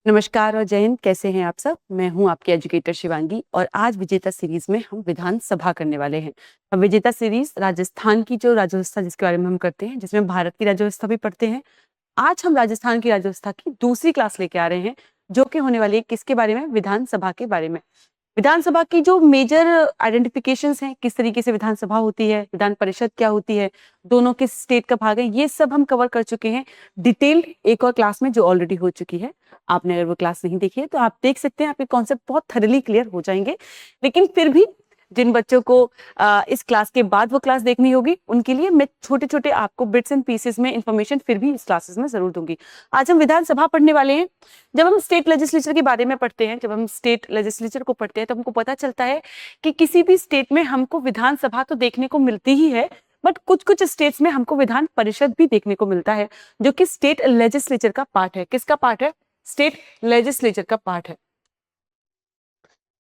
नमस्कार और जय हिंद। कैसे हैं आप सब? मैं हूं आपकी एजुकेटर शिवांगी और आज विजेता सीरीज में हम विधानसभा करने वाले हैं। अब विजेता सीरीज राजस्थान की जो राज्यव्यवस्था जिसके बारे में हम करते हैं, जिसमें भारत की राज्यव्यवस्था भी पढ़ते हैं। आज हम राजस्थान की राज्यव्यवस्था की दूसरी क्लास लेके आ रहे हैं, जो कि होने वाली है किसके बारे में? विधानसभा के बारे में। विधानसभा की जो मेजर आइडेंटिफिकेशंस हैं, किस तरीके से विधानसभा होती है, विधान परिषद क्या होती है, दोनों किस स्टेट का भाग है, ये सब हम कवर कर चुके हैं डिटेल्ड एक और क्लास में जो ऑलरेडी हो चुकी है। आपने अगर वो क्लास नहीं देखी है तो आप देख सकते हैं, आपके कॉन्सेप्ट बहुत थरली क्लियर हो जाएंगे। लेकिन फिर भी जिन बच्चों को इस क्लास के बाद वो क्लास देखनी होगी, उनके लिए मैं छोटे छोटे आपको बिट्स एंड पीसेस में इंफॉर्मेशन फिर भी इस क्लासेस में जरूर दूंगी। आज हम विधानसभा पढ़ने वाले हैं। जब हम स्टेट लेजिस्लेचर के बारे में पढ़ते हैं, जब हम स्टेट लेजिस्लेचर को पढ़ते हैं, तो हमको पता चलता है कि किसी भी स्टेट में हमको विधानसभा तो देखने को मिलती ही है, बट कुछ कुछ स्टेट्स में हमको विधान परिषद भी देखने को मिलता है, जो कि स्टेट लेजिस्लेचर का पार्ट है। किसका पार्ट है? स्टेट लेजिस्लेचर का पार्ट है।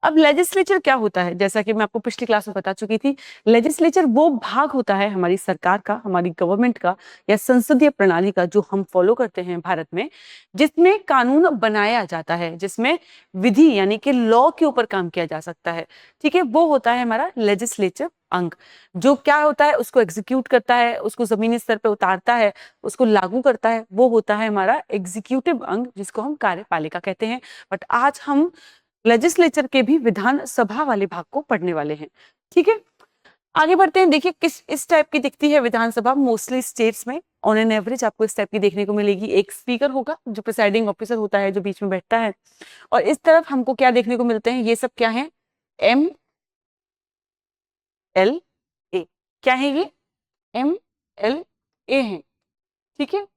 अब लेजिस्लेचर क्या होता है? जैसा कि मैं आपको पिछली क्लास में बता चुकी थी, लेजिस्लेचर वो भाग होता है हमारी सरकार का, हमारी गवर्नमेंट का या संसदीय प्रणाली का, जो हम फॉलो करते हैं भारत में, जिसमें कानून बनाया जाता है, जिसमें विधि यानी कि लॉ के ऊपर काम किया जा सकता है। ठीक है, वो होता है हमारा लेजिस्लेचर अंग। जो क्या होता है, उसको एग्जीक्यूट करता है, उसको जमीनी स्तर पर उतारता है, उसको लागू करता है, वो होता है हमारा एग्जीक्यूटिव अंग, जिसको हम कार्यपालिका कहते हैं। बट आज हम लेजिस्लेचर के भी विधानसभा वाले भाग को पढ़ने वाले हैं। ठीक है, आगे बढ़ते हैं। देखिए किस इस टाइप की दिखती है विधानसभा मोस्टली स्टेट्स में। ऑन एन एवरेज आपको इस टाइप की देखने को मिलेगी। एक स्पीकर होगा जो प्रिसाइडिंग ऑफिसर होता है, जो बीच में बैठता है, और इस तरफ हमको क्या देखने को मिलते हैं? ये सब क्या है? MLA। क्या है ये? MLA है। ठीक है,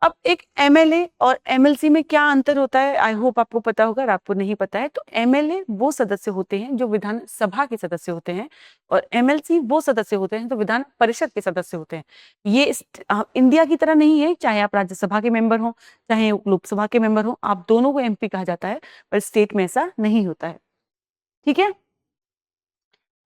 अब एक MLA और MLC में क्या अंतर होता है? आई होप आपको पता होगा। अगर आपको नहीं पता है तो MLA वो सदस्य होते हैं जो विधानसभा के सदस्य होते हैं, और MLC वो सदस्य होते हैं जो विधान परिषद के सदस्य होते हैं। ये इंडिया की तरह नहीं है, चाहे आप राज्यसभा के मेंबर हो चाहे लोकसभा के मेंबर हो, आप दोनों को MP कहा जाता है, पर स्टेट में ऐसा नहीं होता है। ठीक है,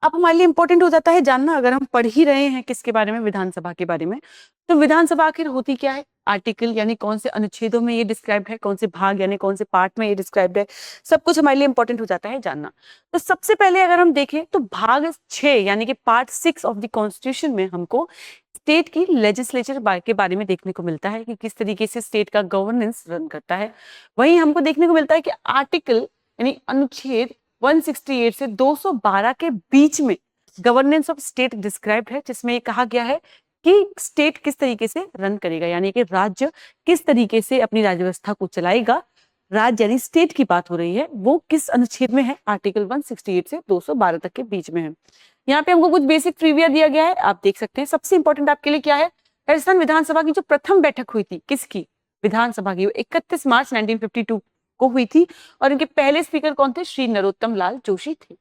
अब हमारे लिए इंपॉर्टेंट हो जाता है जानना, अगर हम पढ़ ही रहे हैं किसके बारे में? विधानसभा के बारे में। तो विधानसभा आखिर होती क्या है? आर्टिकल यानी कौन से अनुच्छेदों में ये डिस्क्राइब्ड है, कौन से भाग यानी कौन से पार्ट में ये डिस्क्राइब्ड है, सब कुछ हमारे लिए इंपॉर्टेंट हो जाता है जानना। तो सबसे पहले अगर हम देखें तो भाग 6 यानी कि पार्ट 6 ऑफ द कॉन्स्टिट्यूशन में हमको स्टेट की लेजिस्लेचर के बारे में देखने को मिलता है कि किस तरीके से स्टेट का गवर्नेंस रन करता है। वहीं हमको देखने को मिलता है कि आर्टिकल यानी अनुच्छेद 168 से 212 के बीच में गवर्नेंस ऑफ स्टेट डिस्क्राइब्ड है, जिसमें ये कहा गया है कि स्टेट किस तरीके से रन करेगा, यानी कि राज्य किस तरीके से अपनी राज्य व्यवस्था को चलाएगा। राज्य यानी स्टेट की बात हो रही है, वो किस अनुच्छेद में है? आर्टिकल 168 से 212 तक के बीच में है। यहाँ पे हमको कुछ बेसिक ट्रिविया दिया गया है, आप देख सकते हैं। सबसे इंपॉर्टेंट आपके लिए क्या है? राजस्थान विधानसभा की जो प्रथम बैठक हुई थी, किसकी? विधानसभा की, 31 मार्च 1952 को हुई थी, और इनके पहले स्पीकर कौन थे? श्री नरोत्तम लाल जोशी थे।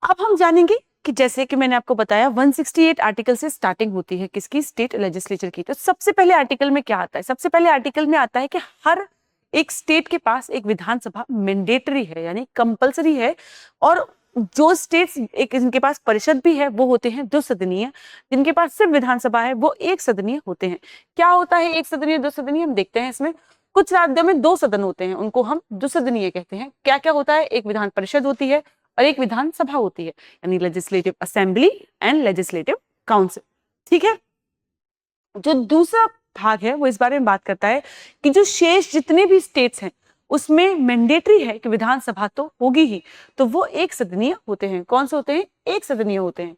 अब हम जानेंगे कि जैसे कि मैंने आपको बताया 168 आर्टिकल से स्टार्टिंग होती है किसकी? स्टेट लेजिस्लेचर की। तो सबसे पहले आर्टिकल में क्या आता है? सबसे पहले आर्टिकल में आता है कि हर एक स्टेट के पास एक विधानसभा मैंडेटरी है, यानी कंपलसरी है, और जो स्टेट्स एक जिनके पास परिषद भी है वो होते हैं दो सदनीय, जिनके पास सिर्फ विधानसभा है वो एक सदनीय होते हैं। क्या होता है एक सदनीय दो सदनीय? हम देखते हैं इसमें। कुछ राज्यों में दो सदन होते हैं, उनको हम द्विसदनीय कहते हैं। क्या क्या होता है? एक विधान परिषद होती है और एक विधानसभा होती है, यानी legislative assembly and legislative council. ठीक है, जो दूसरा भाग है वो इस बारे में बात करता है कि जो शेष जितने भी स्टेट्स हैं उसमें मैंडेटरी है कि विधानसभा तो होगी ही, तो वो एक सदनीय होते हैं। कौन से होते हैं? एक सदनीय होते हैं।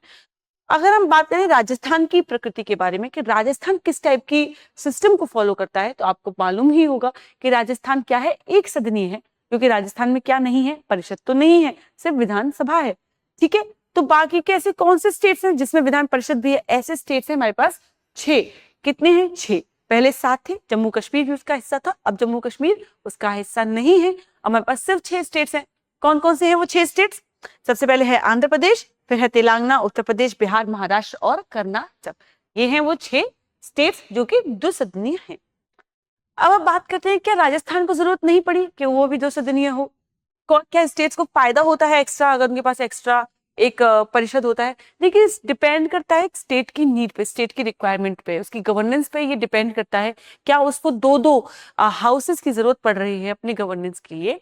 अगर हम बात करें राजस्थान की प्रकृति के बारे में कि राजस्थान किस टाइप की सिस्टम को फॉलो करता है, तो आपको मालूम ही होगा कि राजस्थान क्या है? एक सदनीय है, क्योंकि राजस्थान में क्या नहीं है? परिषद तो नहीं है, सिर्फ विधानसभा है। ठीक है, तो बाकी के ऐसे कौन से स्टेट्स हैं जिसमें विधान परिषद भी है? ऐसे स्टेट्स हैं हमारे पास 6। कितने हैं? 6। पहले 7 थे, जम्मू कश्मीर भी उसका हिस्सा था, अब जम्मू कश्मीर उसका हिस्सा नहीं है। हमारे पास सिर्फ 6 स्टेट्स हैं। कौन कौन से हैं वो 6 स्टेट्स? सबसे पहले है आंध्र प्रदेश, फिर है तेलंगाना, उत्तर प्रदेश, बिहार, महाराष्ट्र और कर्नाटक। ये हैं वो 6 स्टेट्स जो कि द्विसदनीय हैं। अब बात करते हैं, क्या राजस्थान को जरूरत नहीं पड़ी कि वो भी द्विसदनीय हो? क्या स्टेट्स को फायदा होता है एक्स्ट्रा अगर उनके पास एक्स्ट्रा एक परिषद होता है। देखिए डिपेंड करता है स्टेट की नीड पे, स्टेट की रिक्वायरमेंट पे, उसकी गवर्नेंस पे ये डिपेंड करता है। क्या उसको दो दो हाउसेस की जरूरत पड़ रही है अपनी गवर्नेंस के लिए?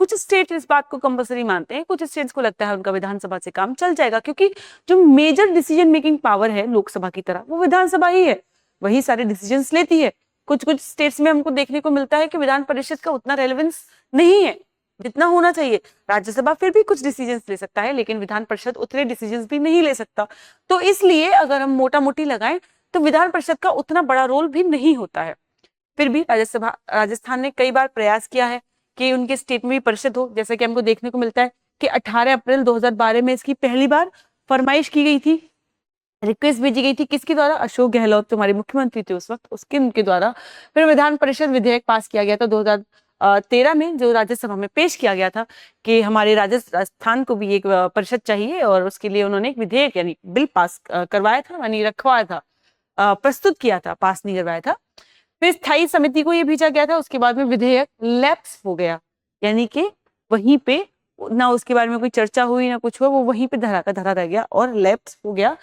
कुछ स्टेट इस बात को कंपलसरी मानते हैं, कुछ स्टेट्स को लगता है उनका विधानसभा से काम चल जाएगा, क्योंकि जो मेजर डिसीजन मेकिंग पावर है लोकसभा की तरह वो विधानसभा ही है, वही सारे डिसीजंस लेती है। कुछ कुछ स्टेट्स में हमको देखने को मिलता है कि विधान परिषद का उतना रेलेवेंस नहीं है जितना होना चाहिए। राज्यसभा फिर भी कुछ डिसीजंस ले सकता है, लेकिन विधान परिषद उतने डिसीजंस भी नहीं ले सकता। तो इसलिए अगर हम मोटा मोटी लगाएं तो विधान परिषद का उतना बड़ा रोल भी नहीं होता है। फिर भी राजस्थान ने कई बार प्रयास किया है कि उनके स्टेट में भी परिषद हो, जैसे कि हमको देखने को मिलता है कि 18 अप्रैल 2012 में इसकी पहली बार फरमाइश की गई थी, रिक्वेस्ट भेजी गई थी। किसके द्वारा? अशोक गहलोत तुम्हारे मुख्यमंत्री थे उस वक्त, उसके उनके द्वारा फिर विधान परिषद विधेयक पास किया गया था 2013 में, जो राज्यसभा में पेश किया गया था कि हमारे राजस्थान को भी एक परिषद चाहिए, और उसके लिए उन्होंने एक विधेयक यानी बिल पास करवाया था, यानी रखवाया था, प्रस्तुत किया था, पास नहीं करवाया था। फिर स्थायी समिति को ये भेजा गया था, उसके बाद में विधेयक लैप्स हो गया, यानी कि वहीं पे ना उसके बारे में कोई चर्चा हुई ना कुछ हुआ, वो वहीं पे धरा का धरा रह गया और लैप्स हो गया।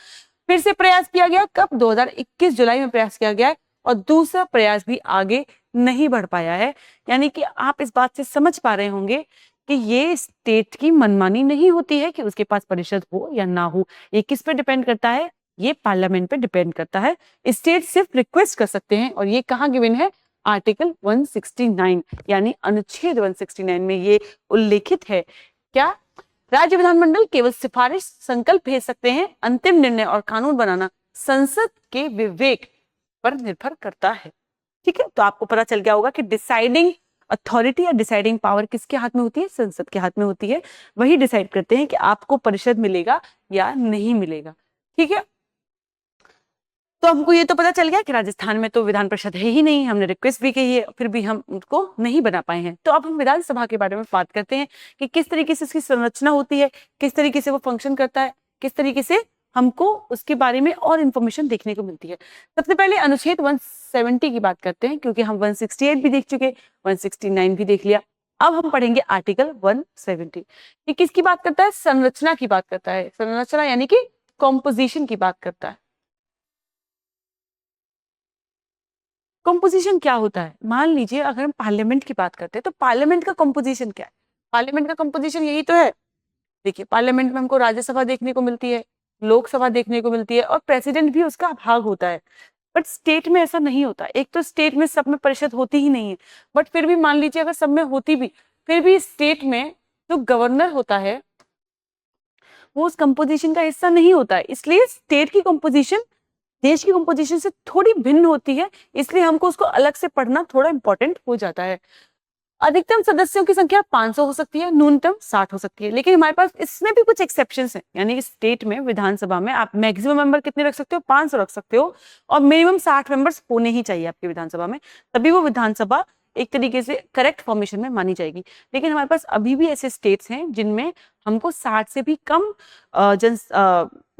फिर से प्रयास किया गया, कब? 2021 जुलाई में प्रयास किया गया है, और दूसरा प्रयास भी आगे नहीं बढ़ पाया है। यानी कि आप इस बात से समझ पा रहे होंगे कि ये स्टेट की मनमानी नहीं होती है कि उसके पास परिषद हो या ना हो। ये किस पे डिपेंड करता है? ये पार्लियामेंट पे डिपेंड करता है। स्टेट सिर्फ रिक्वेस्ट कर सकते हैं, और ये कहाँ गिवन है? आर्टिकल 169 यानी अनुच्छेद 169 में ये उल्लेखित है। क्या? राज्य विधानमंडल केवल सिफारिश संकल्प भेज सकते हैं, अंतिम निर्णय और कानून बनाना संसद के विवेक पर निर्भर करता है। ठीक है, तो आपको पता चल गया होगा कि डिसाइडिंग अथॉरिटी या डिसाइडिंग पावर किसके हाथ में होती है? संसद के हाथ में होती है। वही डिसाइड करते हैं कि आपको परिषद मिलेगा या नहीं मिलेगा। ठीक है, तो हमको ये तो पता चल गया कि राजस्थान में तो विधान परिषद है ही नहीं, हमने रिक्वेस्ट भी की है, फिर भी हम उसको नहीं बना पाए हैं। तो अब हम विधानसभा के बारे में बात करते हैं कि किस तरीके से इसकी संरचना होती है, किस तरीके से वो फंक्शन करता है, किस तरीके से हमको उसके बारे में और इंफॉर्मेशन देखने को मिलती है। सबसे पहले अनुच्छेद 170 की बात करते हैं, क्योंकि हम 168 भी देख चुके, 169 भी देख लिया। अब हम पढ़ेंगे आर्टिकल 170। ये किसकी बात करता है? संरचना की बात करता है। संरचना यानी कि कॉम्पोजिशन की बात करता है। कंपोजिशन क्या होता है? मान लीजिए अगर हम पार्लियामेंट की बात करते हैं तो पार्लियामेंट का कंपोजिशन क्या है? पार्लियामेंट का कंपोजिशन यही तो है। देखिए पार्लियामेंट में हमको राज्यसभा देखने को मिलती है, लोकसभा देखने को मिलती है, और प्रेसिडेंट भी उसका भाग होता है। बट स्टेट में ऐसा नहीं होता। एक तो स्टेट में सब में परिषद होती ही नहीं है, बट फिर भी मान लीजिए अगर सब में होती भी, फिर भी स्टेट में जो गवर्नर होता है वो उस कंपोजिशन का हिस्सा नहीं होता है। इसलिए स्टेट की कंपोजिशन देश की कंपोजिशन से थोड़ी भिन्न होती है, इसलिए हमको उसको अलग से पढ़ना थोड़ा इंपॉर्टेंट हो जाता है। अधिकतम सदस्यों की संख्या 500 हो सकती है, न्यूनतम 60 हो सकती है, लेकिन हमारे पास इसमें भी कुछ एक्सेप्शंस हैं। यानी स्टेट में विधानसभा में आप मैक्सिमम मेंबर कितने रख सकते हो? 500 रख सकते हो, और मिनिमम 60 मेंबर्स होने ही चाहिए आपकी विधानसभा में, तभी वो विधानसभा एक तरीके से करेक्ट फॉर्मेशन में मानी जाएगी। लेकिन हमारे पास अभी भी ऐसे स्टेट्स हैं जिनमें हमको 60 से भी कम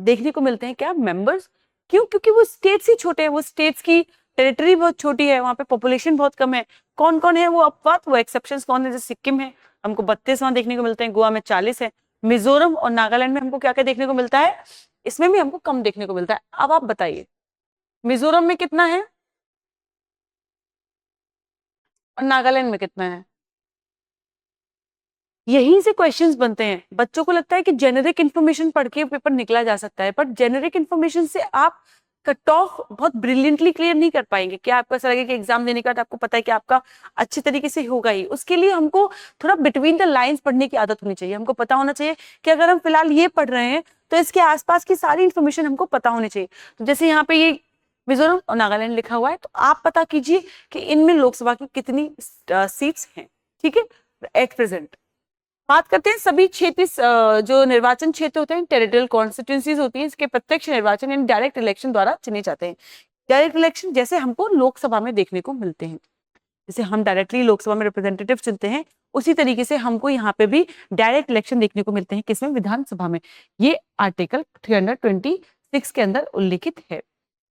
देखने को मिलते हैं। क्या? मेंबर्स। क्यों? क्योंकि वो स्टेट्स ही छोटे हैं, वो स्टेट्स की टेरिटरी बहुत छोटी है, वहां पे पॉपुलेशन बहुत कम है। कौन कौन है वो अपवाद, वो एक्सेप्शंस कौन है? जैसे सिक्किम है, हमको 32 वहां देखने को मिलते हैं, गोवा में 40 है, मिजोरम और नागालैंड में हमको क्या क्या देखने को मिलता है? इसमें भी हमको कम देखने को मिलता है। अब आप बताइए मिजोरम में कितना है और नागालैंड में कितना है? यहीं से क्वेश्चंस बनते हैं। बच्चों को लगता है कि जेनेरिक इन्फॉर्मेशन पढ़ के पेपर निकला जा सकता है, बट जेनेरिक इन्फॉर्मेशन से आप कट ऑफ बहुत ब्रिलियंटली क्लियर नहीं कर पाएंगे। क्या आपको ऐसा लगे कि एग्जाम देने के बाद आपको पता है कि आपका अच्छे तरीके से होगा ही? उसके लिए हमको थोड़ा बिटवीन द लाइंस पढ़ने की आदत होनी चाहिए। हमको पता होना चाहिए कि अगर हम फिलहाल ये पढ़ रहे हैं तो इसके आसपास की सारी इन्फॉर्मेशन हमको पता होनी चाहिए। तो जैसे यहाँ पे ये मिजोरम और नागालैंड लिखा हुआ है, तो आप पता कीजिए कि इनमें लोकसभा की कितनी सीट्स हैं। ठीक है, एट प्रेजेंट बात करते हैं सभी क्षेत्र जो निर्वाचन क्षेत्र होते हैं, टेरिटोरियल कॉन्स्टिट्यूंसीज होती हैं, इसके प्रत्यक्ष निर्वाचन यानी डायरेक्ट इलेक्शन द्वारा चुने जाते हैं। डायरेक्ट इलेक्शन जैसे हमको लोकसभा में देखने को मिलते हैं, जैसे हम डायरेक्टली लोकसभा में रिप्रेजेंटेटिव चुनते हैं, उसी तरीके से हमको यहाँ पे भी डायरेक्ट इलेक्शन देखने को मिलते हैं। किसमें? विधानसभा में। ये आर्टिकल 326 के अंदर उल्लिखित है।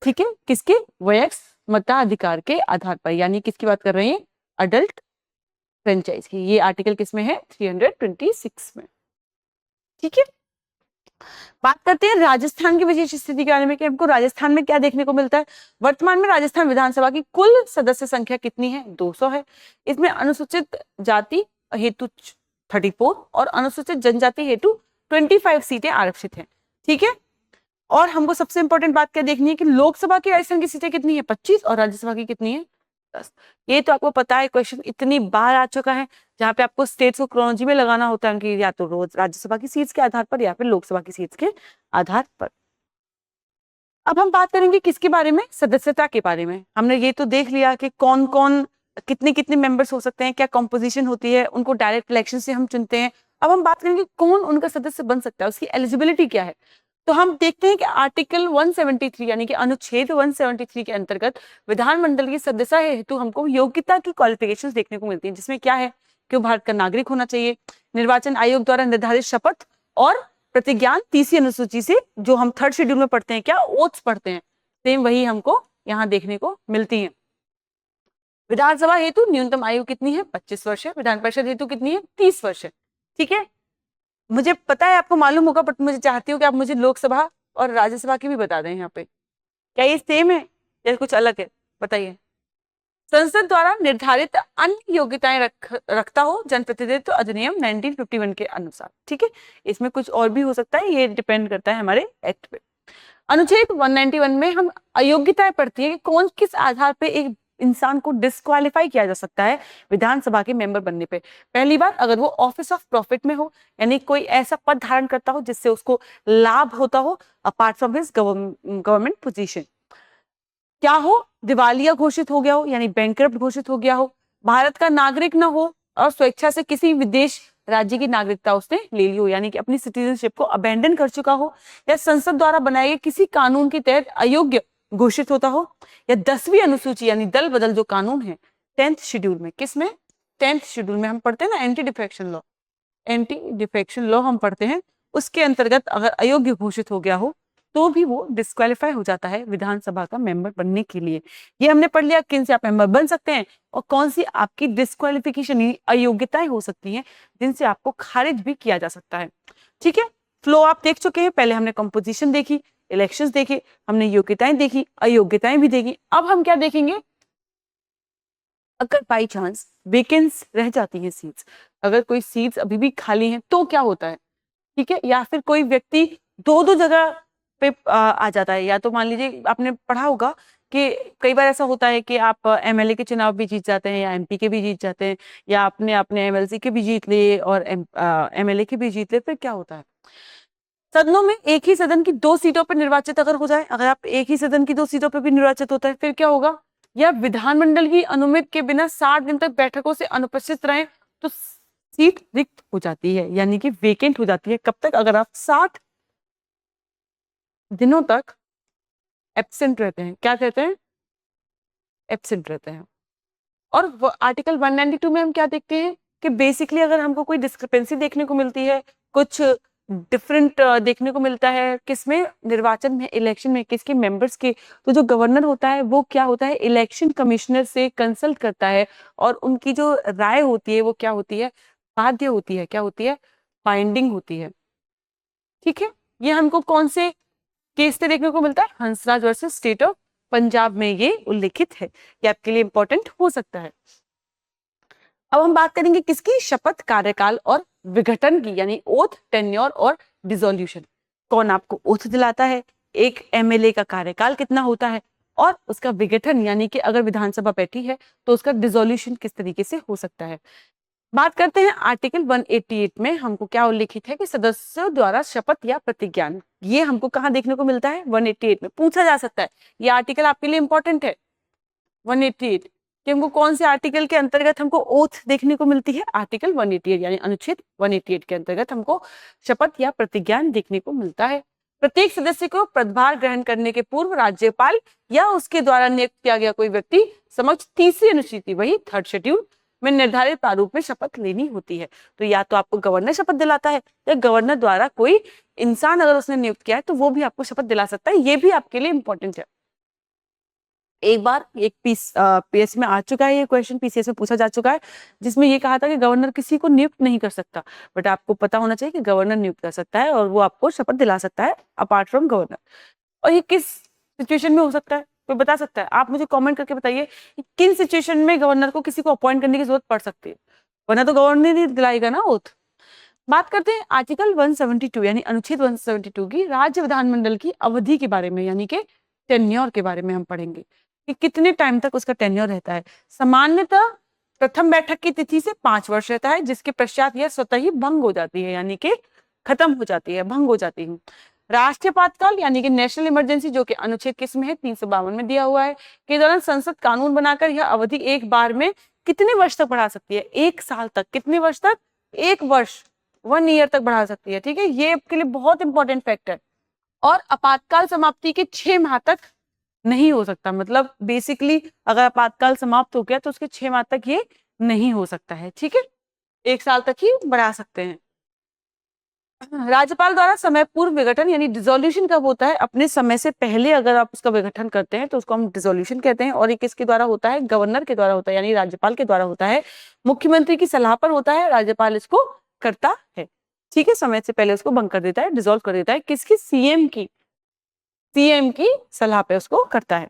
ठीक है, किसके? वयस्क मताधिकार के आधार पर, यानी किसकी बात कर रहे हैं? अडल्ट फ्रेंचाइज की। ये आर्टिकल किसमें है? 326 में। ठीक है, बात करते हैं राजस्थान की विशेष स्थिति के बारे में कि हमको राजस्थान में क्या देखने को मिलता है। वर्तमान में राजस्थान विधानसभा की कुल सदस्य संख्या कितनी है? 200 है। इसमें अनुसूचित जाति हेतु 34 और अनुसूचित जनजाति हेतु 25 सीटें आरक्षित हैं। ठीक है। और हमको सबसे इंपॉर्टेंट बात क्या देखनी है कि लोकसभा की राजस्थान की सीटें कितनी है? 25 और राज्यसभा की कितनी है? 10। ये तो आपको पता है, क्वेश्चन इतनी बार आ चुका है, जहां पे आपको स्टेट्स को क्रोनोलॉजी में लगाना होता है कि या तो रोज राज्यसभा की सीट्स के आधार पर या फिर लोकसभा की सीट्स के आधार पर। अब हम बात करेंगे किसके बारे में? सदस्यता के बारे में। हमने ये तो देख लिया कि कौन कौन कितने कितने मेंबर्स हो सकते हैं, क्या कॉम्पोजिशन होती है, उनको डायरेक्ट इलेक्शन से हम चुनते हैं। अब हम बात करेंगे कौन उनका सदस्य बन सकता है, उसकी एलिजिबिलिटी क्या है। तो हम देखते हैं कि आर्टिकल 173 यानी कि अनुच्छेद 173 के अंतर्गत विधानमंडल की सदस्यता हेतु हमको योग्यता की क्वालिफिकेशंस देखने को मिलती हैं, जिसमें क्या है कि वो भारत का नागरिक होना चाहिए, निर्वाचन आयोग द्वारा निर्धारित शपथ और प्रतिज्ञान तीसरी अनुसूची से, जो हम थर्ड शेड्यूल में पढ़ते हैं, क्या ओथ्स पढ़ते हैं, सेम वही हमको यहाँ देखने को मिलती है। विधानसभा हेतु न्यूनतम आयु कितनी है? 25 वर्ष है। विधान परिषद हेतु कितनी है? 30 वर्ष है। ठीक है। मुझे पता है आपको मालूम होगा, बट मुझे चाहती हूँ कि आप मुझे लोकसभा और राज्यसभा की भी बता दें यहाँ पे। क्या ये सेम है या कुछ अलग है? बताइए। संसद द्वारा निर्धारित अन्य योग्यताएं रखता हो जनप्रतिनिधित्व अधिनियम 1951 के अनुसार। ठीक है। इसमें कुछ और भी हो सकता है, ये डिपेंड करता है हमारे एक्ट पे। अनुच्छेद 191 में हम अयोग्यताएं पढ़ती है कि कौन किस आधार पे एक इंसान को डिस्क्वालीफाई किया जा सकता है विधानसभा के मेंबर बनने पे। पहली बार, अगर वो ऑफिस ऑफ प्रॉफिट में हो, यानी कोई ऐसा पद धारण करता हो जिससे उसको लाभ होता हो apart from his government position. क्या हो? दिवालिया घोषित हो गया हो, यानी बैंकरप्ट घोषित हो गया हो, भारत का नागरिक न हो और स्वेच्छा से किसी विदेश राज्य की नागरिकता उसने ले ली हो, यानी कि अपनी सिटीजनशिप को अबेंडन कर चुका हो, या संसद द्वारा बनाए गए किसी कानून के तहत अयोग्य घोषित होता हो, या 10वीं अनुसूची यानी दल बदल जो कानून है 10th शेड्यूल में, किसमें? 10th शेड्यूल में हम पढ़ते हैं ना anti defection law, anti defection law हम पढ़ते हैं, उसके अंतर्गत अगर अयोग्य घोषित हो गया हो तो भी वो डिस्क्वालीफाई हो जाता है विधानसभा का मेंबर बनने के लिए। ये हमने पढ़ लिया किन से आप मेंबर बन सकते हैं और कौन सी आपकी डिस्क्वालिफिकेशन अयोग्यताएं हो सकती हैं जिनसे आपको खारिज भी किया जा सकता है। ठीक है। फ्लो आप देख चुके हैं, पहले हमने कंपोजिशन देखी, इलेक्शंस देखे, हमने योग्यताएं देखी, अयोग्यताएं भी देखी। अब हम क्या देखेंगे? अगर बाई चांस वेकेंस रह जाती है सीट्स, अगर कोई सीट्स अभी भी खाली हैं तो क्या होता है। ठीक है। या फिर कोई व्यक्ति दो दो जगह पे आ जाता है, या तो मान लीजिए आपने पढ़ा होगा कि कई बार ऐसा होता है कि आप एमएलए के चुनाव भी जीत जाते हैं या एमपी के भी जीत जाते हैं, या आपने अपने एमएलसी के भी जीत लिए और एमएलए के भी जीत लिए। फिर क्या होता है? सदनों में एक ही सदन की 2 सीटों पर निर्वाचित अगर हो जाए, अगर आप एक ही सदन की 2 सीटों पर भी निर्वाचित होता है, फिर क्या होगा? या विधानमंडल की अनुमति के बिना 60 दिन तक बैठकों से अनुपस्थित रहे तो सीट रिक्त हो जाती है, यानी कि वेकेंट हो जाती है। कब तक? अगर आप 60 दिनों तक एब्सेंट रहते हैं। क्या कहते हैं? एब्सेंट रहते हैं। और आर्टिकल 192 में हम क्या देखते हैं कि बेसिकली अगर हमको कोई डिस्क्रिपेंसी देखने को मिलती है, कुछ डिफरेंट देखने को मिलता है किसमें? निर्वाचन में, इलेक्शन में, किसके मेंबर्स के, तो जो गवर्नर होता है वो क्या होता है? इलेक्शन कमिश्नर से कंसल्ट करता है और उनकी जो राय होती है वो क्या होती है? बाध्य होती है। क्या होती है? बाइंडिंग होती है। ठीक है। ये हमको कौन से केस से देखने को मिलता है? Hansraj versus state of Punjab में ये उल्लेखित है। ये आपके लिए इंपॉर्टेंट हो सकता है। अब हम बात करेंगे किसकी? शपथ, कार्यकाल और विघटन की, यानी ओथ, टेन्योर और डिसोल्यूशन। कौन आपको ओथ दिलाता है? एक एमएलए का कार्यकाल कितना होता है? और उसका विघटन, यानी कि अगर विधानसभा बैठी है तो उसका डिसोल्यूशन किस तरीके से हो सकता है। बात करते हैं आर्टिकल 188 में हमको क्या उल्लेखित है कि सदस्यों द्वारा शपथ या प्रतिज्ञान, ये हमको कहाँ देखने को मिलता है? 188 में पूछा जा सकता है। ये आर्टिकल आपके लिए इंपॉर्टेंट है 188 कि हमको कौन से आर्टिकल के अंतर्गत हमको ओथ देखने को मिलती है? आर्टिकल 188 यानी अनुच्छेद 188 के अंतर्गत हमको शपथ या प्रतिज्ञान देखने को मिलता है। प्रत्येक सदस्य को पदभार ग्रहण करने के पूर्व राज्यपाल या उसके द्वारा नियुक्त किया गया कोई व्यक्ति समक्ष तीसरी अनुसूची, वही थर्ड शेड्यूल में निर्धारित प्रारूप में शपथ लेनी होती है। तो या तो आपको गवर्नर शपथ दिलाता है, या गवर्नर द्वारा कोई इंसान अगर उसने नियुक्त किया है तो वो भी आपको शपथ दिला सकता है। ये भी आपके लिए इंपॉर्टेंट है। एक बार एक पीएस में आ चुका है, ये क्वेश्चन पीसीएस में पूछा जा चुका है, जिसमें ये कहा था कि गवर्नर किसी को नियुक्त नहीं कर सकता, बट आपको पता होना चाहिए कि गवर्नर नियुक्त कर सकता है और वो आपको शपथ दिला सकता है अपार्ट फ्रॉम गवर्नर। और ये किस सिचुएशन में हो सकता है, कोई बता सकता है? आप मुझे कमेंट करके बताइए कि किन सिचुएशन में गवर्नर को किसी को अपॉइंट करने की जरूरत पड़ सकती है, वरना तो गवर्नर ही दिलाएगा ना ओथ। बात करते हैं आर्टिकल 172 यानी अनुच्छेद 172 की राज्य विधानमंडल की अवधि के बारे में, यानी कि टेन्योर के बारे में हम पढ़ेंगे कि कितने टाइम तक उसका टेन्योर रहता है। सामान्यतः प्रथम बैठक की तिथि से 5 वर्ष रहता है, जिसके पश्चात यह स्वतः ही भंग हो जाती है, यानी कि खत्म हो जाती है, भंग हो जाती है। राष्ट्रीय आपातकाल यानी कि नेशनल इमरजेंसी, जो कि अनुच्छेद किस में है, 352 में दिया हुआ है, के दौरान संसद कानून बनाकर यह अवधि एक बार में कितने वर्ष तक बढ़ा सकती है? 1 साल तक। कितने वर्ष तक? 1 वर्ष, 1 ईयर तक बढ़ा सकती है। ठीक है, ये आपके लिए बहुत इंपॉर्टेंट फैक्ट है। और आपातकाल समाप्ति के 6 माह तक नहीं हो सकता, मतलब बेसिकली अगर आपातकाल समाप्त हो गया तो उसके 6 माह तक ये नहीं हो सकता है। ठीक है, 1 साल तक ही बढ़ा सकते हैं। राज्यपाल द्वारा समय पूर्व विघटन यानी डिसोल्यूशन कब होता है? अपने समय से पहले अगर आप उसका विघटन करते हैं तो उसको हम डिसोल्यूशन कहते हैं। और ये किसके द्वारा होता है? गवर्नर के द्वारा होता है, यानी राज्यपाल के द्वारा होता है। मुख्यमंत्री की सलाह पर होता है, राज्यपाल इसको करता है। ठीक है, समय से पहले उसको भंग कर देता है, डिसॉल्व कर देता है। किसकी? सीएम की सलाह पे उसको करता है।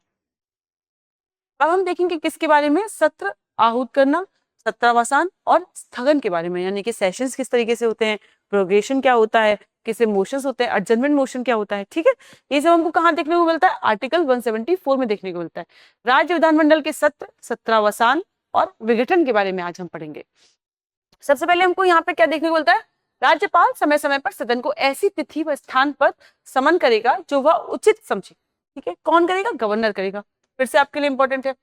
अब हम देखेंगे किसके बारे में? सत्र आहूत करना, सत्रावसान और स्थगन के बारे में, यानी कि सेशंस किस तरीके से होते हैं, प्रोग्रेशन क्या होता है, किसे मोशंस होते हैं, एडजर्नमेंट मोशन क्या होता है। ठीक है, ये सब हमको कहाँ देखने को मिलता है? आर्टिकल 174 में देखने को मिलता है। राज्य विधानमंडल के सत्र, सत्रावसान और विघटन के बारे में आज हम पढ़ेंगे। सबसे पहले हमको यहाँ पे क्या देखने को मिलता है? राज्यपाल समय समय पर सदन को ऐसी तिथि व स्थान पर समन करेगा जो वह उचित समझे। ठीक है, कौन करेगा? गवर्नर करेगा। फिर से आपके लिए इंपॉर्टेंट है।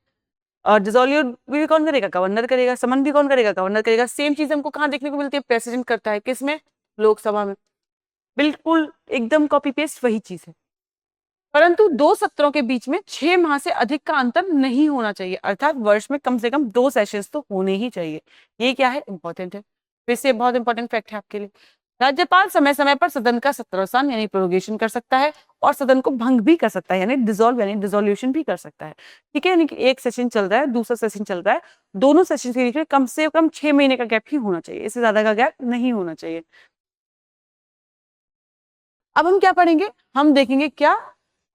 और डिसोल्यूट भी कौन करेगा? गवर्नर करेगा। समन भी कौन करेगा? गवर्नर करेगा। सेम चीज हमको कहाँ देखने को मिलती है? प्रेसिडेंट करता है। किसमें? लोकसभा में। बिल्कुल एकदम कॉपी पेस्ट वही चीज है, परंतु 2 सत्रों के बीच में 6 माह से अधिक का अंतर नहीं होना चाहिए, अर्थात वर्ष में कम से कम 2 सेशंस तो होने ही चाहिए। ये क्या है? इंपॉर्टेंट है। फिर से बहुत इंपॉर्टेंट फैक्ट है आपके लिए। राज्यपाल समय समय पर सदन का सत्रावसान यानी प्रोरोगेशन कर सकता है और सदन को भंग भी कर सकता है, यानी डिसॉल्व यानी डिसोल्यूशन भी कर सकता है। ठीक है, यानी कि एक सेशन चल रहा है, दूसरा सेशन चल रहा है, दोनों सेशन के बीच में कम से कम 6 महीने का गैप ही होना चाहिए, इससे ज्यादा का गैप नहीं होना चाहिए। अब हम क्या पढ़ेंगे? हम देखेंगे क्या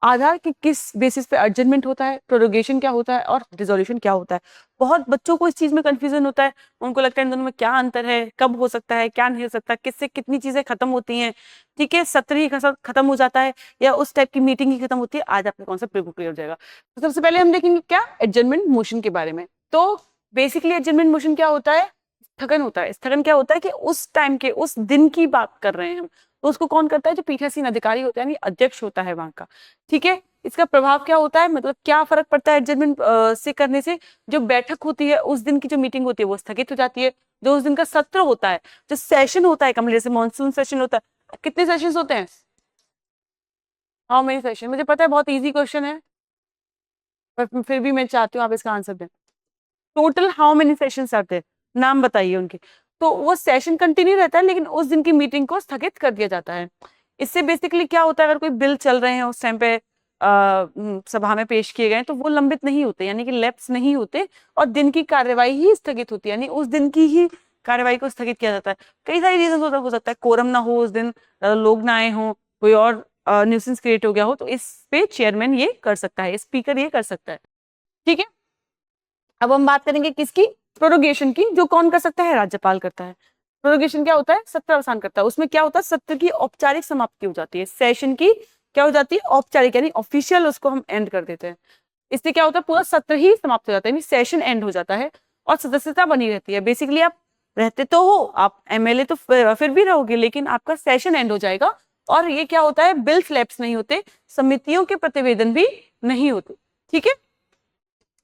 आधार की किस बेसिस पे एडजमेंट होता है, प्रोरोगेशन क्या होता है और डिसोल्यूशन क्या होता है। बहुत बच्चों को इस चीज में कंफ्यूजन होता है, उनको लगता है इन दोनों में क्या अंतर है, कब हो सकता है, क्या नहीं हो सकता, किससे कितनी चीजें खत्म होती हैं। ठीक है, सत्र ही खत्म हो जाता है या उस टाइप की मीटिंग ही खत्म होती है। आज आपका कॉन्सेप्ट बिल्कुल क्लियर हो जाएगा। तो सबसे पहले हम देखेंगे क्या? एडजमेंट मोशन के बारे में। तो बेसिकली एडजमेंट मोशन क्या होता है? स्थगन होता है। स्थगन क्या होता है कि उस टाइम के उस दिन की बात कर रहे हैं हम, तो उसको कौन करता है? जो पीठासीन अधिकारी होता है, यानी अध्यक्ष होता है वहां का। ठीक है, इसका प्रभाव क्या होता है, मतलब क्या फर्क पड़ता है एडजमेंट से करने से? जो बैठक होती है उस दिन की, जो मीटिंग होती है वो स्थगित हो जाती है। जो उस दिन का सत्र होता है, जो सेशन होता है, कमरे से मानसून सेशन होता है, कितने सेशन होते हैं? How many session? मुझे पता है बहुत इजी क्वेश्चन है, पर फिर भी मैं चाहती हूँ आप इसका आंसर दें। टोटल हाउ मेनी सेशंस आते हैं? नाम बताइए उनके। तो वो सेशन कंटिन्यू रहता है, लेकिन उस दिन की मीटिंग को स्थगित कर दिया जाता है। इससे बेसिकली क्या होता है, अगर कोई बिल चल रहे हैं उस टाइम पे सभा में पेश किए गए तो वो लंबित नहीं होते, यानी कि लैप्स नहीं होते, और दिन की कार्यवाही ही स्थगित होती है, यानी उस दिन की ही कार्यवाही को स्थगित किया जाता है। कई सारी रीजन हो सकता है, कोरम ना हो उस दिन, लोग ना आए हों, कोई और न्यूसेंस क्रिएट हो गया हो, तो इस पे चेयरमैन ये कर सकता है, स्पीकर ये कर सकता है। ठीक है, अब हम बात करेंगे किसकी? प्रोरोगेशन की, जो कौन कर सकता है? राज्यपाल करता है। प्रोरोगेशन क्या होता है? सत्र अवसान करता है। उसमें क्या होता है? सत्र की औपचारिक समाप्ति हो जाती है, सेशन की क्या हो जाती है? औपचारिक, यानी ऑफिशियल उसको हम एंड कर देते हैं। इससे क्या होता है? पूरा सत्र ही समाप्त हो जाता है, यानी सेशन एंड हो जाता है और सदस्यता बनी रहती है। बेसिकली आप रहते तो हो, आप एमएलए तो फिर भी रहोगे, लेकिन आपका सेशन एंड हो जाएगा। और ये क्या होता है? बिल्स लैप्स नहीं होते, समितियों के प्रतिवेदन भी नहीं होते। ठीक है,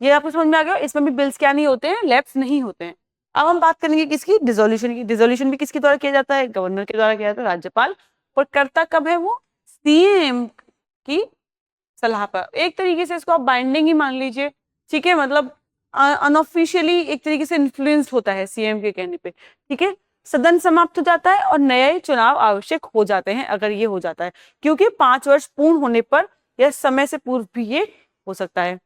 ये आपको समझ में आ गया? इसमें भी बिल्स क्या नहीं होते हैं? लैप्स नहीं होते हैं। अब हम बात करेंगे किसकी? डिसोल्यूशन की। डिसोल्यूशन भी किसके द्वारा किया जाता है? गवर्नर के द्वारा किया जाता है, राज्यपाल। और करता कब है वो? सीएम की सलाह पर। एक तरीके से इसको आप बाइंडिंग ही मान लीजिए। ठीक है, मतलब अनऑफिशियली एक तरीके से इन्फ्लुएंस होता है सीएम के कहने पे। ठीक है, सदन समाप्त हो जाता है और नए चुनाव आवश्यक हो जाते हैं अगर ये हो जाता है, क्योंकि 5 वर्ष पूर्ण होने पर या समय से पूर्व भी ये हो सकता है।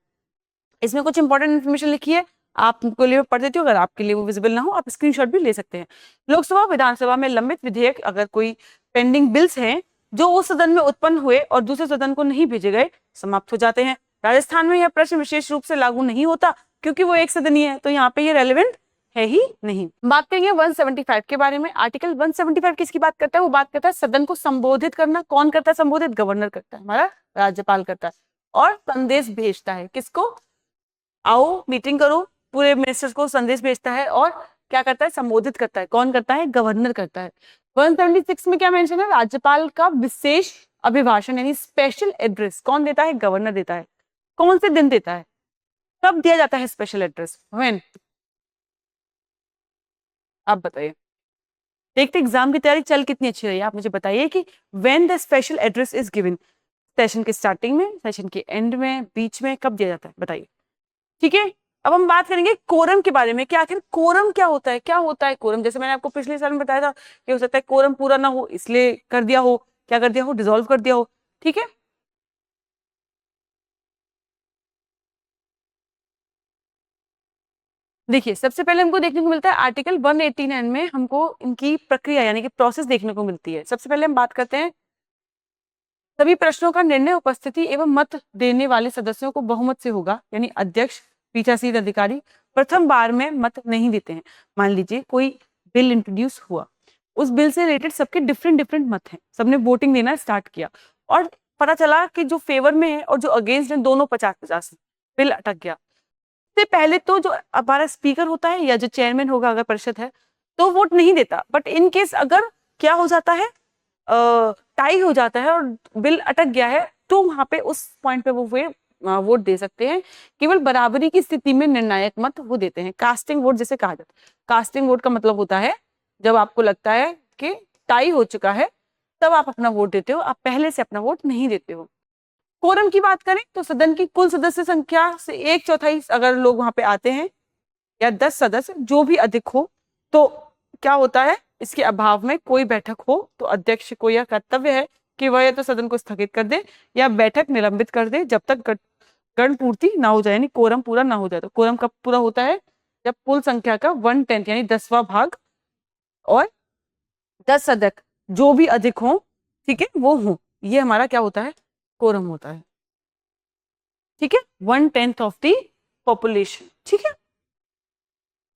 इसमें कुछ इंपॉर्टेंट इन्फॉर्मेशन लिखी है, आपको लिए पढ़ देती हूँ, अगर आपके लिए वो विजिबल ना हो आप स्क्रीनशॉट भी ले सकते हैं। लोकसभा विधानसभा में लंबित विधेयक, अगर कोई पेंडिंग बिल्स हैं जो उस सदन में उत्पन्न हुए और दूसरे सदन को नहीं भेजे गए, समाप्त हो जाते हैं। राजस्थान में यह प्रश्न विशेष रूप से लागू नहीं होता क्योंकि वो एक सदनीय है, तो यहाँ पे ये रेलिवेंट है ही नहीं। बात करेंगे 175 के बारे में। आर्टिकल 175 किसकी बात करता है? वो बात करता है सदन को संबोधित करना। कौन करता है संबोधित? गवर्नर करता है, हमारा राज्यपाल करता है। और संदेश भेजता है किसको? आओ मीटिंग करो, पूरे मिनिस्टर्स को संदेश भेजता है। और क्या करता है? संबोधित करता है। कौन करता है? गवर्नर करता है। 176 में क्या मेंशन है? राज्यपाल का विशेष अभिभाषण यानी स्पेशल एड्रेस कौन देता है? गवर्नर देता है। कौन से दिन देता है? कब दिया जाता है स्पेशल एड्रेस? व्हेन? आप बताइए। देखते एग्जाम की तैयारी चल कितनी अच्छी रही है, आप मुझे बताइए कि when the special address is given. Session के स्टार्टिंग में, सेशन के एंड में, बीच में, कब दिया जाता है? बताइए। ठीक है, अब हम बात करेंगे कोरम के बारे में कि आखिर कोरम क्या होता है। क्या होता है कोरम? जैसे मैंने आपको पिछले साल में बताया था कि हो सकता है कोरम पूरा ना हो इसलिए कर दिया हो, क्या कर दिया हो? डिसॉल्व कर दिया हो। ठीक है, देखिए सबसे पहले हमको देखने को मिलता है आर्टिकल 189 में हमको इनकी प्रक्रिया यानी कि प्रोसेस देखने को मिलती है। सबसे पहले हम बात करते हैं सभी प्रश्नों का निर्णय उपस्थिति एवं मत देने वाले सदस्यों को बहुमत से होगा, यानी अध्यक्ष, पीठासीन अधिकारी प्रथम बार में मत नहीं देते हैं। मान लीजिए कोई बिल इंट्रोड्यूस हुआ, उस बिल से रिलेटेड सबके डिफरेंट डिफरेंट मत हैं, सबने वोटिंग देना स्टार्ट किया और पता चला कि जो फेवर में है और जो अगेंस्ट है दोनों 50-50, बिल अटक गया। से पहले तो जो हमारा स्पीकर होता है या जो चेयरमैन होगा अगर परिषद है तो वोट नहीं देता, बट इन केस अगर क्या हो जाता है, टाई हो जाता है और बिल अटक गया है, तो वहां पे उस पॉइंट पे वो वोट दे सकते हैं। केवल बराबरी की स्थिति में निर्णायक मत वो देते हैं, कास्टिंग वोट जिसे कहा जाता है। कास्टिंग वोट का मतलब होता है जब आपको लगता है कि टाई हो चुका है तब आप अपना वोट देते हो, आप पहले से अपना वोट नहीं देते हो। कोरम की बात करें तो सदन की कुल सदस्य संख्या से 1/4 अगर लोग वहां पे आते हैं या 10 सदस्य जो भी अधिक हो, तो क्या होता है, इसके अभाव में कोई बैठक हो तो अध्यक्ष को यह कर्तव्य है कि वह या तो सदन को स्थगित कर दे या बैठक निलंबित कर दे जब तक गण पूर्ति ना हो जाए, यानी कोरम पूरा ना हो जाए। तो कोरम कब पूरा होता है? जब कुल संख्या का 1/10 यानी 10वां भाग और 10 सदस्य जो भी अधिक हो, ठीक है, वो हो, ये हमारा क्या होता है? कोरम होता है। ठीक है, 1/10 ऑफ द पॉपुलेशन। ठीक है,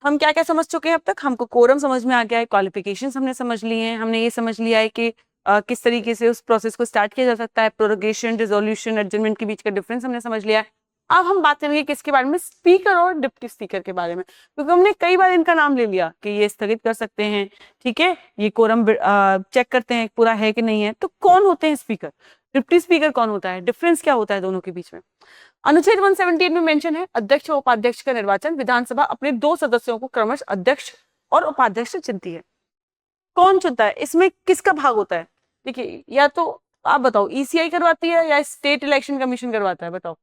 हम क्या क्या समझ चुके हैं अब तक? हमको कोरम समझ में आ गया है, क्वालिफिकेशंस हमने समझ लिए हैं, हमने ये समझ लिया है कि किस तरीके से उस प्रोसेस को स्टार्ट किया जा सकता है, प्रोरोगेशन, रिजोल्यूशन, एडजर्नमेंट के बीच का डिफरेंस हमने समझ लिया है। अब हम बात करेंगे किसके बारे में? स्पीकर और डिप्टी स्पीकर के बारे में, क्योंकि हमने कई बार इनका नाम ले लिया कि ये स्थगित कर सकते हैं, ठीक है, ये कोरम चेक करते हैं पूरा है कि नहीं है। तो कौन होते हैं स्पीकर? डिप्टी स्पीकर कौन होता है? डिफरेंस क्या होता है दोनों के बीच में? अनुच्छेद 178 में मेंशन है अध्यक्ष और उपाध्यक्ष का निर्वाचन विधानसभा अपने 2 सदस्यों को क्रमशः अध्यक्ष और उपाध्यक्ष चुनती है। कौन चुनता है? इसमें किसका भाग होता है? देखिए, या तो आप बताओ ईसीआई करवाती है या स्टेट इलेक्शन कमीशन करवाता है, बताओ।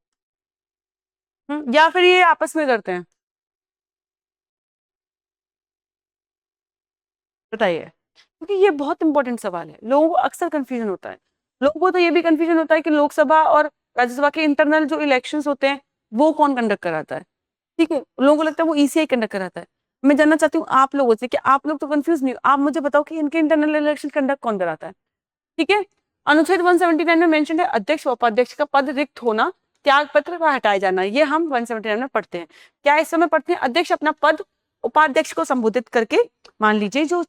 या फिर ये आपस में करते हैं? बताइए, क्योंकि ये बहुत इंपॉर्टेंट सवाल है, लोगों को अक्सर कंफ्यूजन होता है। लोगों को तो ये भी कंफ्यूजन होता है कि लोकसभा और राज्यसभा के इंटरनल जो इलेक्शंस होते हैं वो कौन कंडक्ट कराता है। ठीक है, लोगों को लगता है वो ईसीआई कंडक्ट कराता है। मैं जानना चाहती हूँ आप लोगों से कि आप लोग तो कंफ्यूज नहीं हो, आप मुझे बताओ कि इनके इंटरनल इलेक्शन कंडक्ट कौन कराता है। ठीक है, अनुच्छेद 179 में मेंशन है अध्यक्ष व उपाध्यक्ष का पद रिक्त होना, त्याग पत्र व हटाए जाना। ये हम 179 में पढ़ते हैं। क्या इस समय पढ़ते हैं? अध्यक्ष अपना पद उपाध्यक्ष को संबोधित करके, मान लीजिए जो